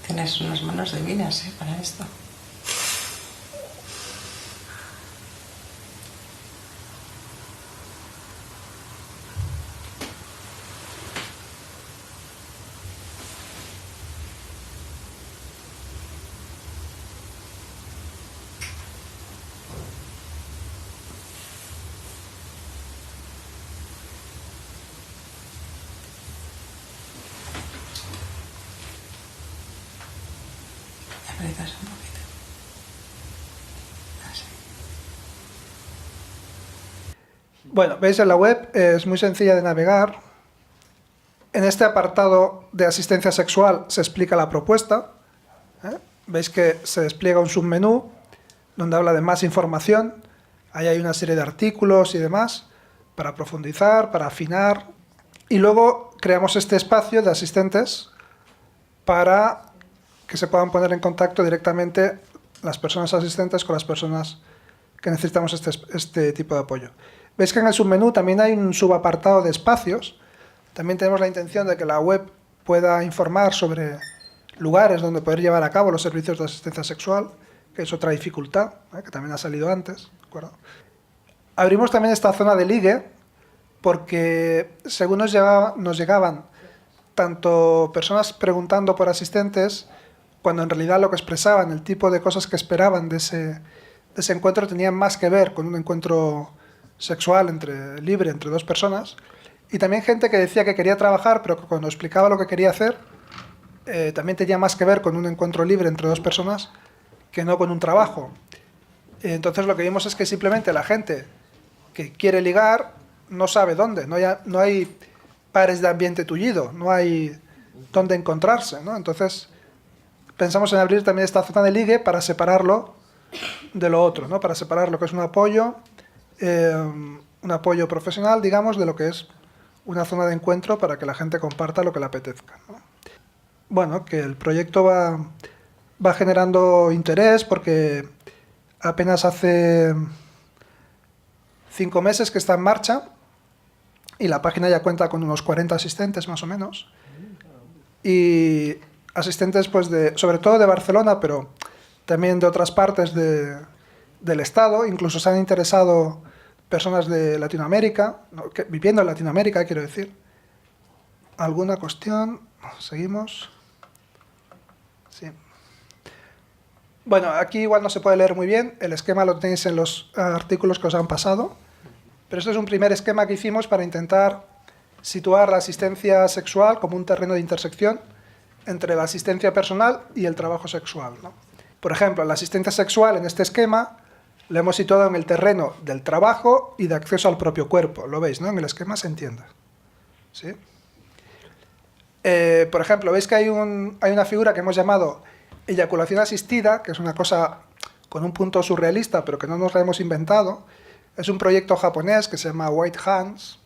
Tienes unas manos divinas, para esto. Aprietas un poquito. Así. Bueno, veis en la web, es muy sencilla de navegar. En este apartado de asistencia sexual se explica la propuesta. Veis que se despliega un submenú donde habla de más información. Ahí hay una serie de artículos y demás para profundizar, para afinar. Y luego creamos este espacio de asistentes para que se puedan poner en contacto directamente las personas asistentes con las personas que necesitamos este tipo de apoyo. Veis que en el submenú también hay un subapartado de espacios. También tenemos la intención de que la web pueda informar sobre lugares donde poder llevar a cabo los servicios de asistencia sexual, que es otra dificultad, que también ha salido antes. ¿De acuerdo? Abrimos también esta zona de ligue porque según nos llegaban tanto personas preguntando por asistentes, cuando en realidad lo que expresaban, el tipo de cosas que esperaban de ese encuentro tenían más que ver con un encuentro sexual libre entre dos personas, y también gente que decía que quería trabajar, pero que cuando explicaba lo que quería hacer, también tenía más que ver con un encuentro libre entre dos personas que no con un trabajo. Entonces lo que vimos es que simplemente la gente que quiere ligar no sabe dónde, no hay pares de ambiente tullido, no hay dónde encontrarse, ¿no? Entonces pensamos en abrir también esta zona de ligue para separarlo de lo otro, ¿no? Para separar lo que es un apoyo profesional, digamos, de lo que es una zona de encuentro para que la gente comparta lo que le apetezca, ¿no? Bueno, que el proyecto va generando interés porque apenas hace 5 meses que está en marcha y la página ya cuenta con unos 40 asistentes más o menos, y asistentes pues sobre todo de Barcelona, pero también de otras partes del estado. Incluso se han interesado personas de Latinoamérica, viviendo en Latinoamérica, quiero decir. ¿Alguna cuestión? Seguimos. Sí. Bueno, aquí igual no se puede leer muy bien, el esquema lo tenéis en los artículos que os han pasado, pero este es un primer esquema que hicimos para intentar situar la asistencia sexual como un terreno de intersección entre la asistencia personal y el trabajo sexual, ¿no? Por ejemplo, la asistencia sexual en este esquema la hemos situado en el terreno del trabajo y de acceso al propio cuerpo. Lo veis, ¿no? En el esquema se entiende. ¿Sí? Por ejemplo, veis que hay una figura que hemos llamado eyaculación asistida, que es una cosa con un punto surrealista, pero que no nos lo hemos inventado. Es un proyecto japonés que se llama White Hands,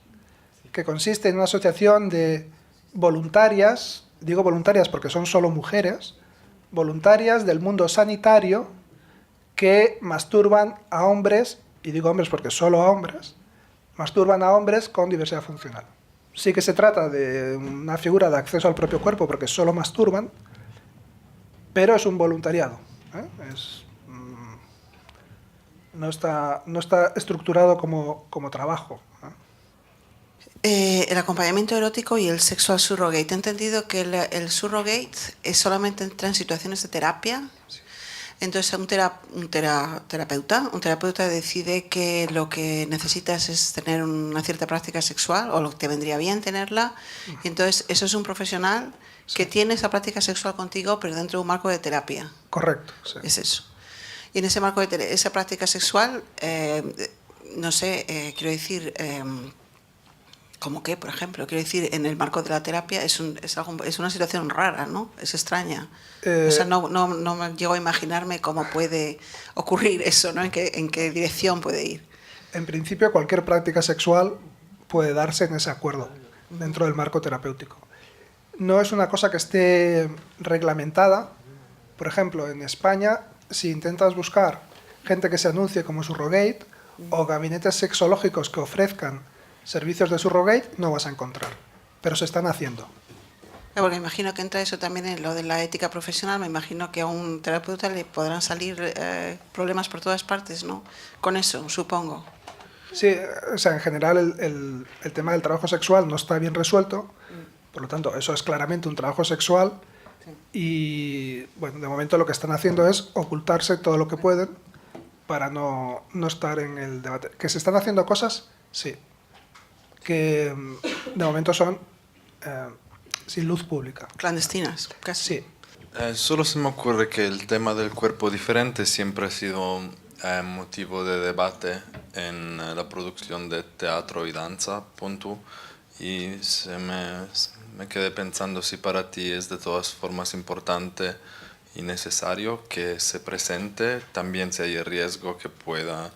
que consiste en una asociación de voluntarias, digo voluntarias porque son solo mujeres, voluntarias del mundo sanitario que masturban a hombres, y digo hombres porque solo a hombres, masturban a hombres con diversidad funcional. Sí que se trata de una figura de acceso al propio cuerpo porque solo masturban, pero es un voluntariado, ¿eh? No está estructurado como trabajo, ¿eh? El acompañamiento erótico y el sexual surrogate. He entendido que el surrogate solamente entra en situaciones de terapia. Sí. Entonces un terapeuta decide que lo que necesitas es tener una cierta práctica sexual o lo que te vendría bien tenerla. Y entonces eso es un profesional que tiene esa práctica sexual contigo, pero dentro de un marco de terapia. Correcto. Sí. Es eso. Y en ese marco de esa práctica sexual, no sé, quiero decir, ¿cómo qué, por ejemplo? Quiero decir, en el marco de la terapia es una situación rara, ¿no? Es extraña. O sea, no me llego a imaginarme cómo puede ocurrir eso, ¿no? En qué dirección puede ir. En principio, cualquier práctica sexual puede darse en ese acuerdo, dentro del marco terapéutico. No es una cosa que esté reglamentada. Por ejemplo, en España, si intentas buscar gente que se anuncie como surrogate o gabinetes sexológicos que ofrezcan servicios de surrogate, no vas a encontrar, pero se están haciendo. Porque imagino que entra eso también en lo de la ética profesional. Me imagino que a un terapeuta le podrán salir problemas por todas partes, ¿no? Con eso, supongo. Sí, o sea, en general el tema del trabajo sexual no está bien resuelto, por lo tanto, eso es claramente un trabajo sexual. Y bueno, de momento lo que están haciendo es ocultarse todo lo que pueden para no estar en el debate. ¿Que se están haciendo cosas? Sí. Que de momento son sin luz pública. Clandestinas, casi. Sí. Solo se me ocurre que el tema del cuerpo diferente siempre ha sido motivo de debate en la producción de teatro y danza, punto. Y me quedé pensando si para ti es de todas formas importante y necesario que se presente, también si hay riesgo que pueda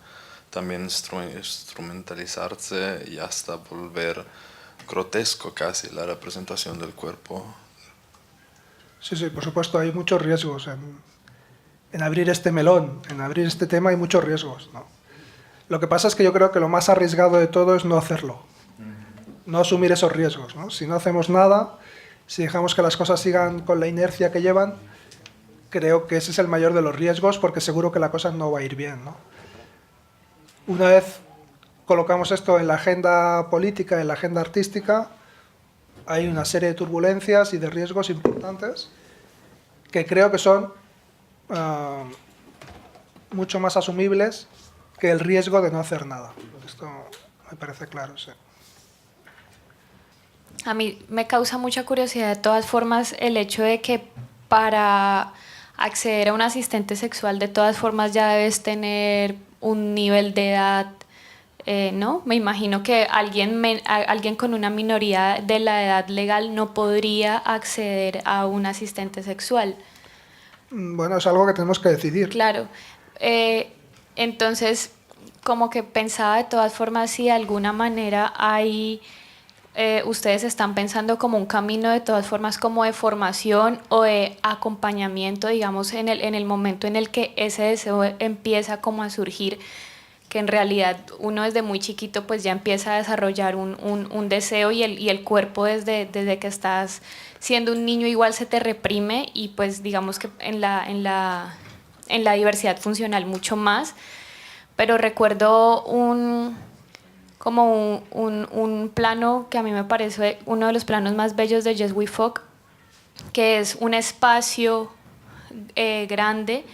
también instrumentalizarse y hasta volver grotesco casi la representación del cuerpo. Sí, por supuesto, hay muchos riesgos en abrir este melón, en abrir este tema hay muchos riesgos, ¿no? Lo que pasa es que yo creo que lo más arriesgado de todo es no hacerlo. No asumir esos riesgos, ¿no? Si no hacemos nada, si dejamos que las cosas sigan con la inercia que llevan, creo que ese es el mayor de los riesgos porque seguro que la cosa no va a ir bien, ¿no? Una vez colocamos esto en la agenda política, en la agenda artística, hay una serie de turbulencias y de riesgos importantes que creo que son mucho más asumibles que el riesgo de no hacer nada. Esto me parece claro, sí. A mí me causa mucha curiosidad de todas formas el hecho de que para acceder a un asistente sexual de todas formas ya debes tener un nivel de edad, ¿no? Me imagino que alguien con una minoría de la edad legal no podría acceder a un asistente sexual. Bueno, es algo que tenemos que decidir. Claro. Entonces, como que pensaba de todas formas si de alguna manera hay... ustedes están pensando como un camino de todas formas como de formación o de acompañamiento, digamos, en el momento en el que ese deseo empieza como a surgir, que en realidad uno desde muy chiquito pues ya empieza a desarrollar un deseo y el cuerpo desde que estás siendo un niño igual se te reprime y pues digamos que en la diversidad funcional mucho más, pero recuerdo un plano que a mí me parece uno de los planos más bellos de Yes We Fuck, que es un espacio grande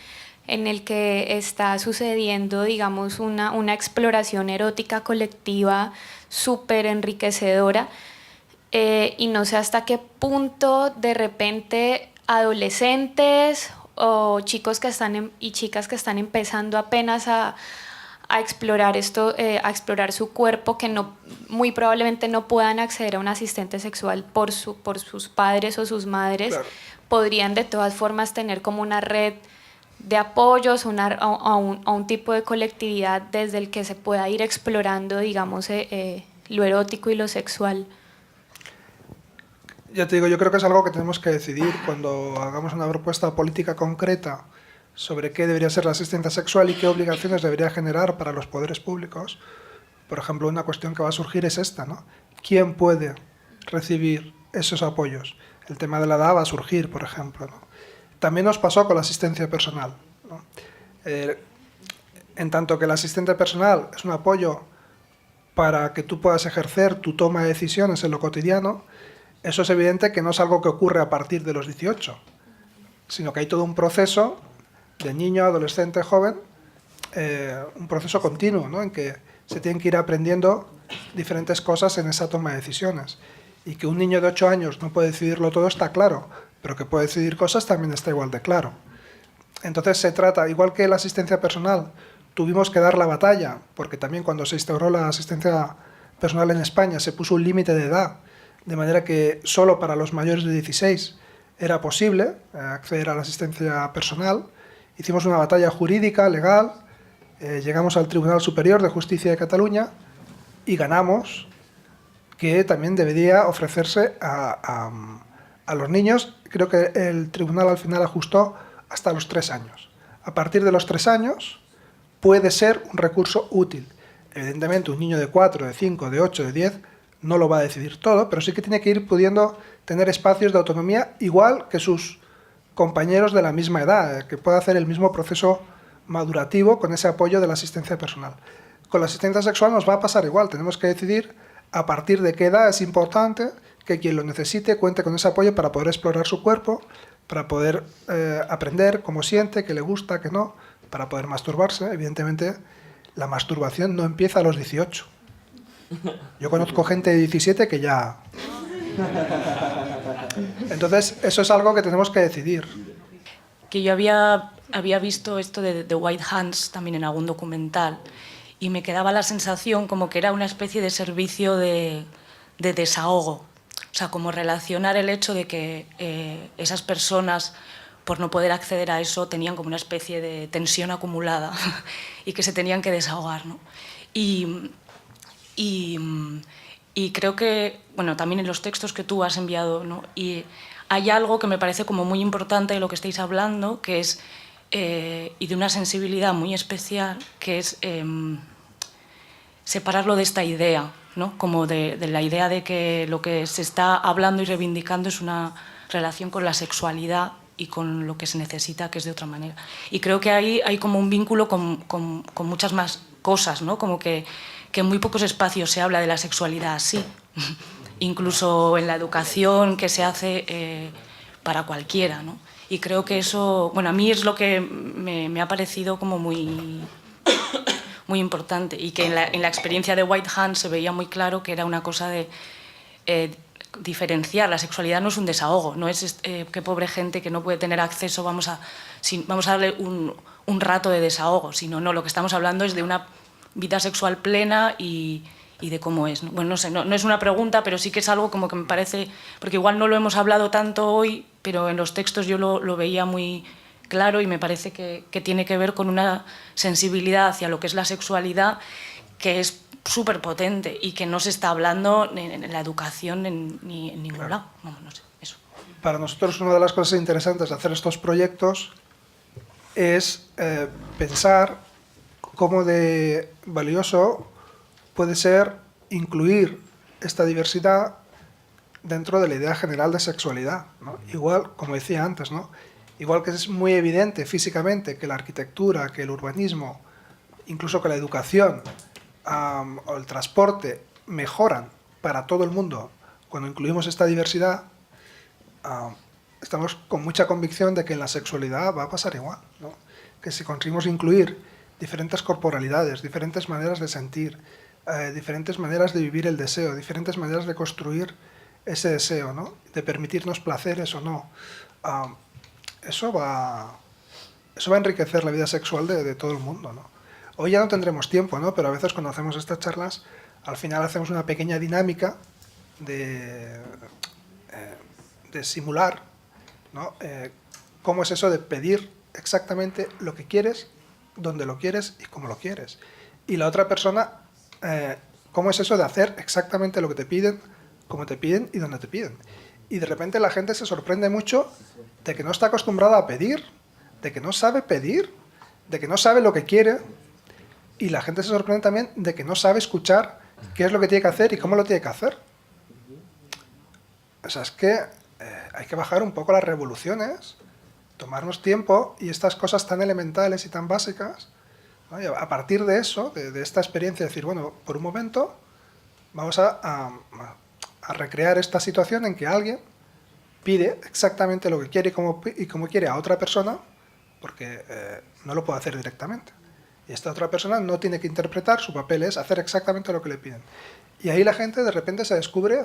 en el que está sucediendo, digamos, una exploración erótica colectiva súper enriquecedora, y no sé hasta qué punto de repente adolescentes o chicos que están y chicas que están empezando apenas a explorar esto, a explorar su cuerpo, que muy probablemente no puedan acceder a un asistente sexual por sus padres o sus madres, claro. Podrían de todas formas tener como una red de apoyos, a un tipo de colectividad desde el que se pueda ir explorando, digamos, lo erótico y lo sexual. Ya te digo, yo creo que es algo que tenemos que decidir cuando hagamos una propuesta política concreta sobre qué debería ser la asistencia sexual y qué obligaciones debería generar para los poderes públicos. Por ejemplo, una cuestión que va a surgir es esta, ¿no? ¿Quién puede recibir esos apoyos? El tema de la edad va a surgir, por ejemplo, ¿no? También nos pasó con la asistencia personal, ¿no? En tanto que la asistencia personal es un apoyo para que tú puedas ejercer tu toma de decisiones en lo cotidiano, eso es evidente que no es algo que ocurre a partir de los 18, sino que hay todo un proceso de niño, adolescente, joven, un proceso continuo, ¿no? En que se tienen que ir aprendiendo diferentes cosas en esa toma de decisiones. Y que un niño de 8 años no puede decidirlo todo está claro, pero que puede decidir cosas también está igual de claro. Entonces se trata, igual que la asistencia personal, tuvimos que dar la batalla, porque también cuando se instauró la asistencia personal en España se puso un límite de edad, de manera que solo para los mayores de 16 era posible acceder a la asistencia personal. Hicimos una batalla jurídica, legal, llegamos al Tribunal Superior de Justicia de Cataluña y ganamos que también debería ofrecerse a los niños. Creo que el tribunal al final ajustó hasta los 3 años. A partir de los 3 años puede ser un recurso útil. Evidentemente un niño de 4, de 5, de 8, de 10 no lo va a decidir todo, pero sí que tiene que ir pudiendo tener espacios de autonomía igual que sus compañeros de la misma edad, que pueda hacer el mismo proceso madurativo con ese apoyo de la asistencia personal. Con la asistencia sexual nos va a pasar igual, tenemos que decidir a partir de qué edad es importante que quien lo necesite cuente con ese apoyo para poder explorar su cuerpo, para poder aprender cómo siente, qué le gusta, qué no, para poder masturbarse. Evidentemente, la masturbación no empieza a los 18. Yo conozco gente de 17 que ya... Entonces, eso es algo que tenemos que decidir. Que yo había visto esto de White Hands también en algún documental y me quedaba la sensación como que era una especie de servicio de desahogo. O sea, como relacionar el hecho de que esas personas, por no poder acceder a eso, tenían como una especie de tensión acumulada y que se tenían que desahogar, ¿no? Y creo que, bueno, también en los textos que tú has enviado, ¿no? Y hay algo que me parece como muy importante de lo que estáis hablando, que es, y de una sensibilidad muy especial, que es separarlo de esta idea, ¿no? Como de la idea de que lo que se está hablando y reivindicando es una relación con la sexualidad y con lo que se necesita, que es de otra manera. Y creo que ahí hay como un vínculo con muchas más cosas, ¿no? Como que en muy pocos espacios se habla de la sexualidad así, incluso en la educación que se hace para cualquiera, ¿no? Y creo que eso, bueno, a mí es lo que me ha parecido como muy importante, y que en la experiencia de White Hands se veía muy claro que era una cosa de diferenciar. La sexualidad no es un desahogo, no es qué pobre gente que no puede tener acceso, vamos a darle un rato de desahogo, sino no, lo que estamos hablando es de una vida sexual plena y de cómo es, ¿no? Bueno, no sé, no es una pregunta, pero sí que es algo como que me parece, porque igual no lo hemos hablado tanto hoy, pero en los textos yo lo veía muy claro y me parece que tiene que ver con una sensibilidad hacia lo que es la sexualidad que es súper potente y que no se está hablando en la educación ni en ningún lado. No sé, eso. Para nosotros una de las cosas interesantes de hacer estos proyectos es pensar cómo de valioso puede ser incluir esta diversidad dentro de la idea general de sexualidad, ¿no? Igual, como decía antes, ¿no? Igual que es muy evidente físicamente que la arquitectura, que el urbanismo, incluso que la educación o el transporte mejoran para todo el mundo cuando incluimos esta diversidad, estamos con mucha convicción de que en la sexualidad va a pasar igual, ¿no? Que si conseguimos incluir diferentes corporalidades, diferentes maneras de sentir, diferentes maneras de vivir el deseo, diferentes maneras de construir ese deseo, ¿no? De permitirnos placeres o no. Eso va a enriquecer la vida sexual de todo el mundo, ¿no? Hoy ya no tendremos tiempo, ¿no? Pero a veces cuando hacemos estas charlas, al final hacemos una pequeña dinámica de simular, ¿no? ¿Cómo es eso de pedir exactamente lo que quieres, dónde lo quieres y cómo lo quieres. Y la otra persona, ¿cómo es eso de hacer exactamente lo que te piden, cómo te piden y dónde te piden? Y de repente la gente se sorprende mucho de que no está acostumbrada a pedir, de que no sabe pedir, de que no sabe lo que quiere, y la gente se sorprende también de que no sabe escuchar qué es lo que tiene que hacer y cómo lo tiene que hacer. O sea, es que hay que bajar un poco las revoluciones, tomarnos tiempo y estas cosas tan elementales y tan básicas, ¿no? Y a partir de eso, de esta experiencia, decir, bueno, por un momento vamos a recrear esta situación en que alguien pide exactamente lo que quiere y cómo quiere a otra persona, porque no lo puede hacer directamente. Y esta otra persona no tiene que interpretar, su papel es hacer exactamente lo que le piden. Y ahí la gente de repente se descubre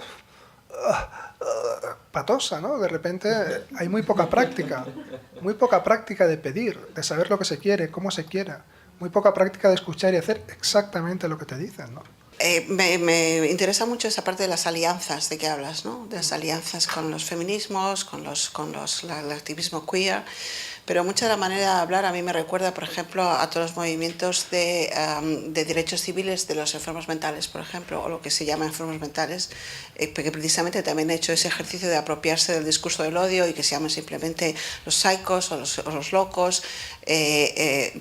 patosa, ¿no? De repente hay muy poca práctica de pedir, de saber lo que se quiere, cómo se quiere, muy poca práctica de escuchar y hacer exactamente lo que te dicen, ¿no? Me interesa mucho esa parte de las alianzas de que hablas, ¿no? De las alianzas con los feminismos, con el activismo queer, pero mucha de la manera de hablar a mí me recuerda, por ejemplo, a todos los movimientos de derechos civiles de los enfermos mentales, por ejemplo, o lo que se llama enfermos mentales, porque precisamente también he hecho ese ejercicio de apropiarse del discurso del odio y que se llaman simplemente los psicos o los locos.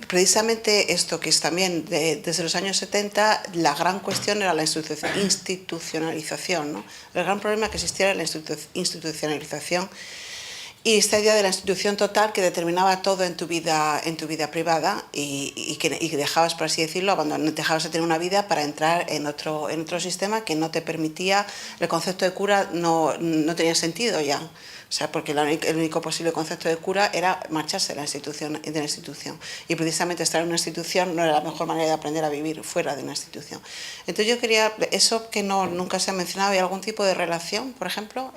Precisamente esto que es también desde los años 70 la gran cuestión era la institucionalización, ¿no? El gran problema que existía era la institucionalización y esta idea de la institución total que determinaba todo en tu vida privada y que dejabas, por así decirlo, dejabas de tener una vida para entrar en otro sistema que no te permitía, el concepto de cura no tenía sentido ya. O sea, porque el único posible concepto de cura era marcharse de la institución. Y precisamente estar en una institución no era la mejor manera de aprender a vivir fuera de una institución. Entonces yo quería, eso que nunca se ha mencionado, ¿hay algún tipo de relación, por ejemplo,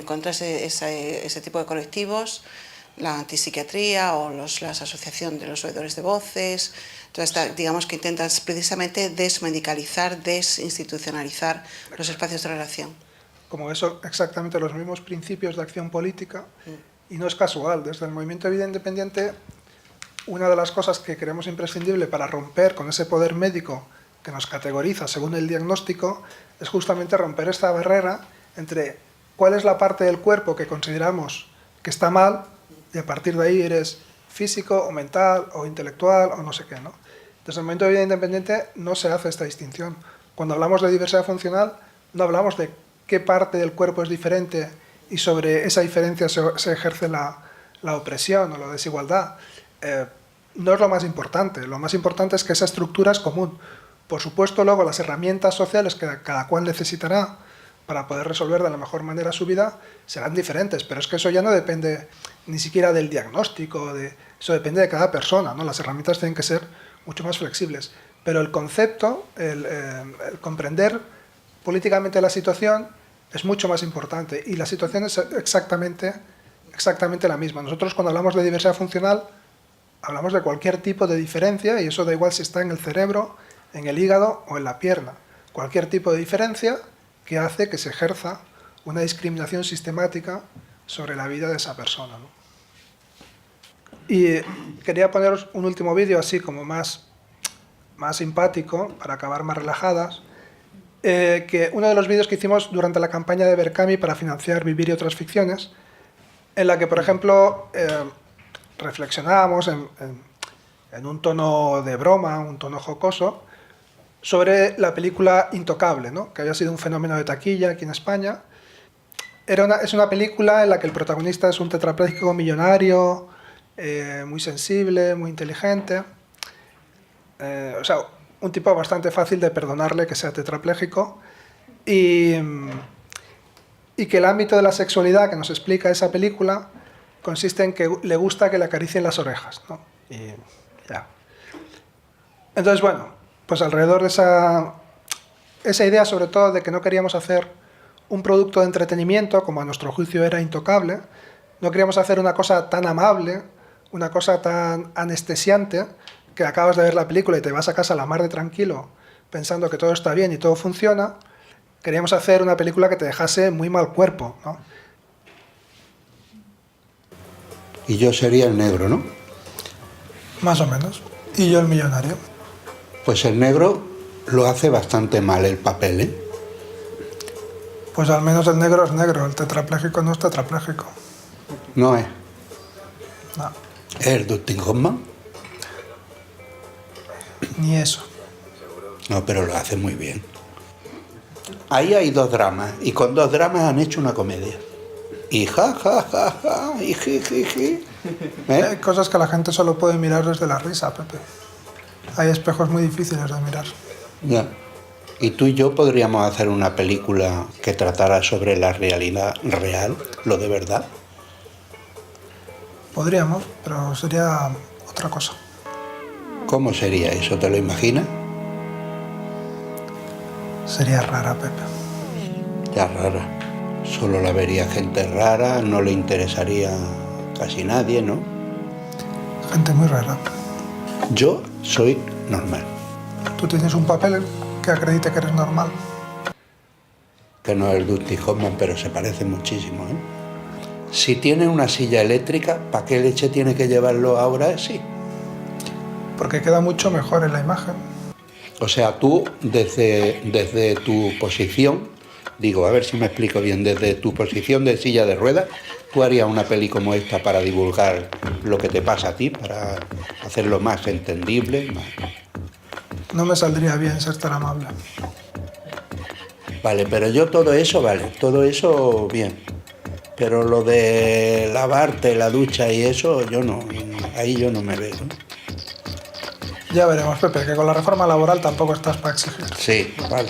contra ese tipo de colectivos, la antipsiquiatría o la asociación de los oidores de voces? Entonces, digamos que intentas precisamente desmedicalizar, desinstitucionalizar los espacios de relación. Como eso, exactamente los mismos principios de acción política, y no es casual. Desde el movimiento de vida independiente, una de las cosas que creemos imprescindible para romper con ese poder médico que nos categoriza según el diagnóstico es justamente romper esta barrera entre cuál es la parte del cuerpo que consideramos que está mal y a partir de ahí eres físico o mental o intelectual o no sé qué, ¿no? Desde el movimiento de vida independiente no se hace esta distinción. Cuando hablamos de diversidad funcional no hablamos de qué parte del cuerpo es diferente y sobre esa diferencia se ejerce la opresión o la desigualdad. No es lo más importante es que esa estructura es común. Por supuesto, luego las herramientas sociales que cada cual necesitará para poder resolver de la mejor manera su vida serán diferentes, pero es que eso ya no depende ni siquiera del diagnóstico, eso depende de cada persona, ¿no? Las herramientas tienen que ser mucho más flexibles, pero el concepto, el comprender políticamente la situación es mucho más importante y la situación es exactamente la misma. Nosotros cuando hablamos de diversidad funcional hablamos de cualquier tipo de diferencia y eso da igual si está en el cerebro, en el hígado o en la pierna. Cualquier tipo de diferencia que hace que se ejerza una discriminación sistemática sobre la vida de esa persona, ¿no? Y quería poneros un último vídeo así como más simpático para acabar más relajadas. Que uno de los vídeos que hicimos durante la campaña de Berkami para financiar Vivir y otras ficciones, en la que, por ejemplo, reflexionábamos en un tono de broma, un tono jocoso, sobre la película Intocable, ¿no? Que había sido un fenómeno de taquilla aquí en España. Es una película en la que el protagonista es un tetrapléjico millonario, muy sensible, muy inteligente. O sea, un tipo bastante fácil de perdonarle que sea tetrapléjico y que el ámbito de la sexualidad que nos explica esa película consiste en que le gusta que le acaricien las orejas, ¿no? Y ya. Entonces, bueno, pues alrededor de esa idea, sobre todo de que no queríamos hacer un producto de entretenimiento, como a nuestro juicio era Intocable, no queríamos hacer una cosa tan amable, una cosa tan anestesiante, que acabas de ver la película y te vas a casa a la mar de tranquilo pensando que todo está bien y todo funciona. Queríamos hacer una película que te dejase muy mal cuerpo, ¿no? Y yo sería el negro, ¿no? Más o menos. Y yo el millonario. Pues el negro lo hace bastante mal el papel, ¿eh? Pues al menos el negro es negro, el tetrapléjico no es tetrapléjico. No es. No. ¿Es el Dustin Hoffman? Ni eso. No, pero lo hace muy bien. Ahí hay 2 dramas, y con 2 dramas han hecho una comedia. Y ja, ja, ja, ja, y ji, ji, ji. Hay cosas que la gente solo puede mirar desde la risa, Pepe. Hay espejos muy difíciles de mirar. Ya. Y tú y yo podríamos hacer una película que tratara sobre la realidad real, lo de verdad. Podríamos, pero sería otra cosa. ¿Cómo sería eso? ¿Te lo imaginas? Sería rara, Pepe. Ya rara. Solo la vería gente rara, no le interesaría casi nadie, ¿no? Gente muy rara. Yo soy normal. Tú tienes un papel que acredite que eres normal. Que no es Dustin Hoffman, pero se parece muchísimo, ¿eh? Si tiene una silla eléctrica, ¿para qué leche tiene que llevarlo ahora así? Porque queda mucho mejor en la imagen. O sea, tú desde tu posición, digo, a ver si me explico bien, desde tu posición de silla de ruedas, tú harías una peli como esta para divulgar lo que te pasa a ti, para hacerlo más entendible. No me saldría bien ser tan amable. Vale, pero yo todo eso bien. Pero lo de lavarte, la ducha y eso, yo no, ahí yo no me veo, ¿no? Ya veremos, Pepe, que con la reforma laboral tampoco estás para exigir. Sí, vale.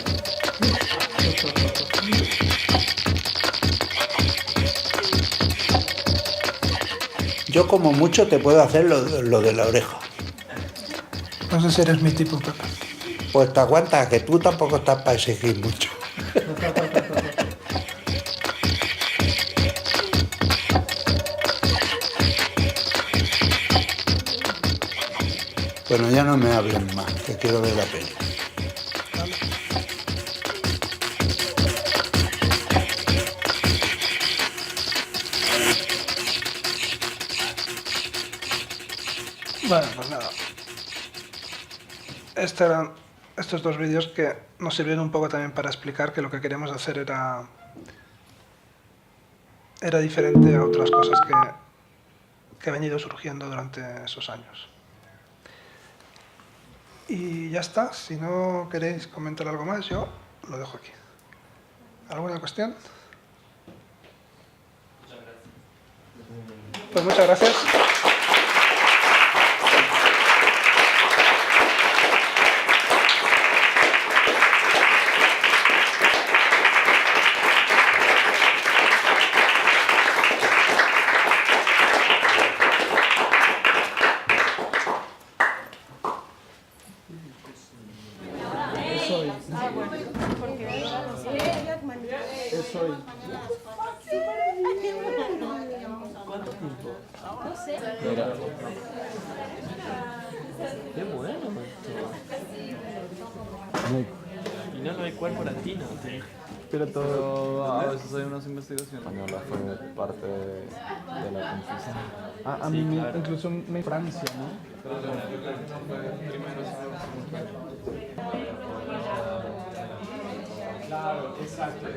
Yo como mucho te puedo hacer lo de la oreja. No sé si eres mi tipo, Pepe. Pues te aguantas, que tú tampoco estás para exigir mucho. Bueno, ya no me hablen más, que quiero ver la peli. Bueno, pues nada. Eran estos 2 vídeos que nos sirvieron un poco también para explicar que lo que queríamos hacer era diferente a otras cosas que han ido surgiendo durante esos años. Y ya está, si no queréis comentar algo más, yo lo dejo aquí. ¿Alguna cuestión? Pues muchas gracias. Qué bueno esto. Y no hay cuerpo latino. Pero todo, a veces hay unas investigaciones. Española fue parte de la confusión. A mí claro. Incluso en Francia, ¿no? Claro, exacto.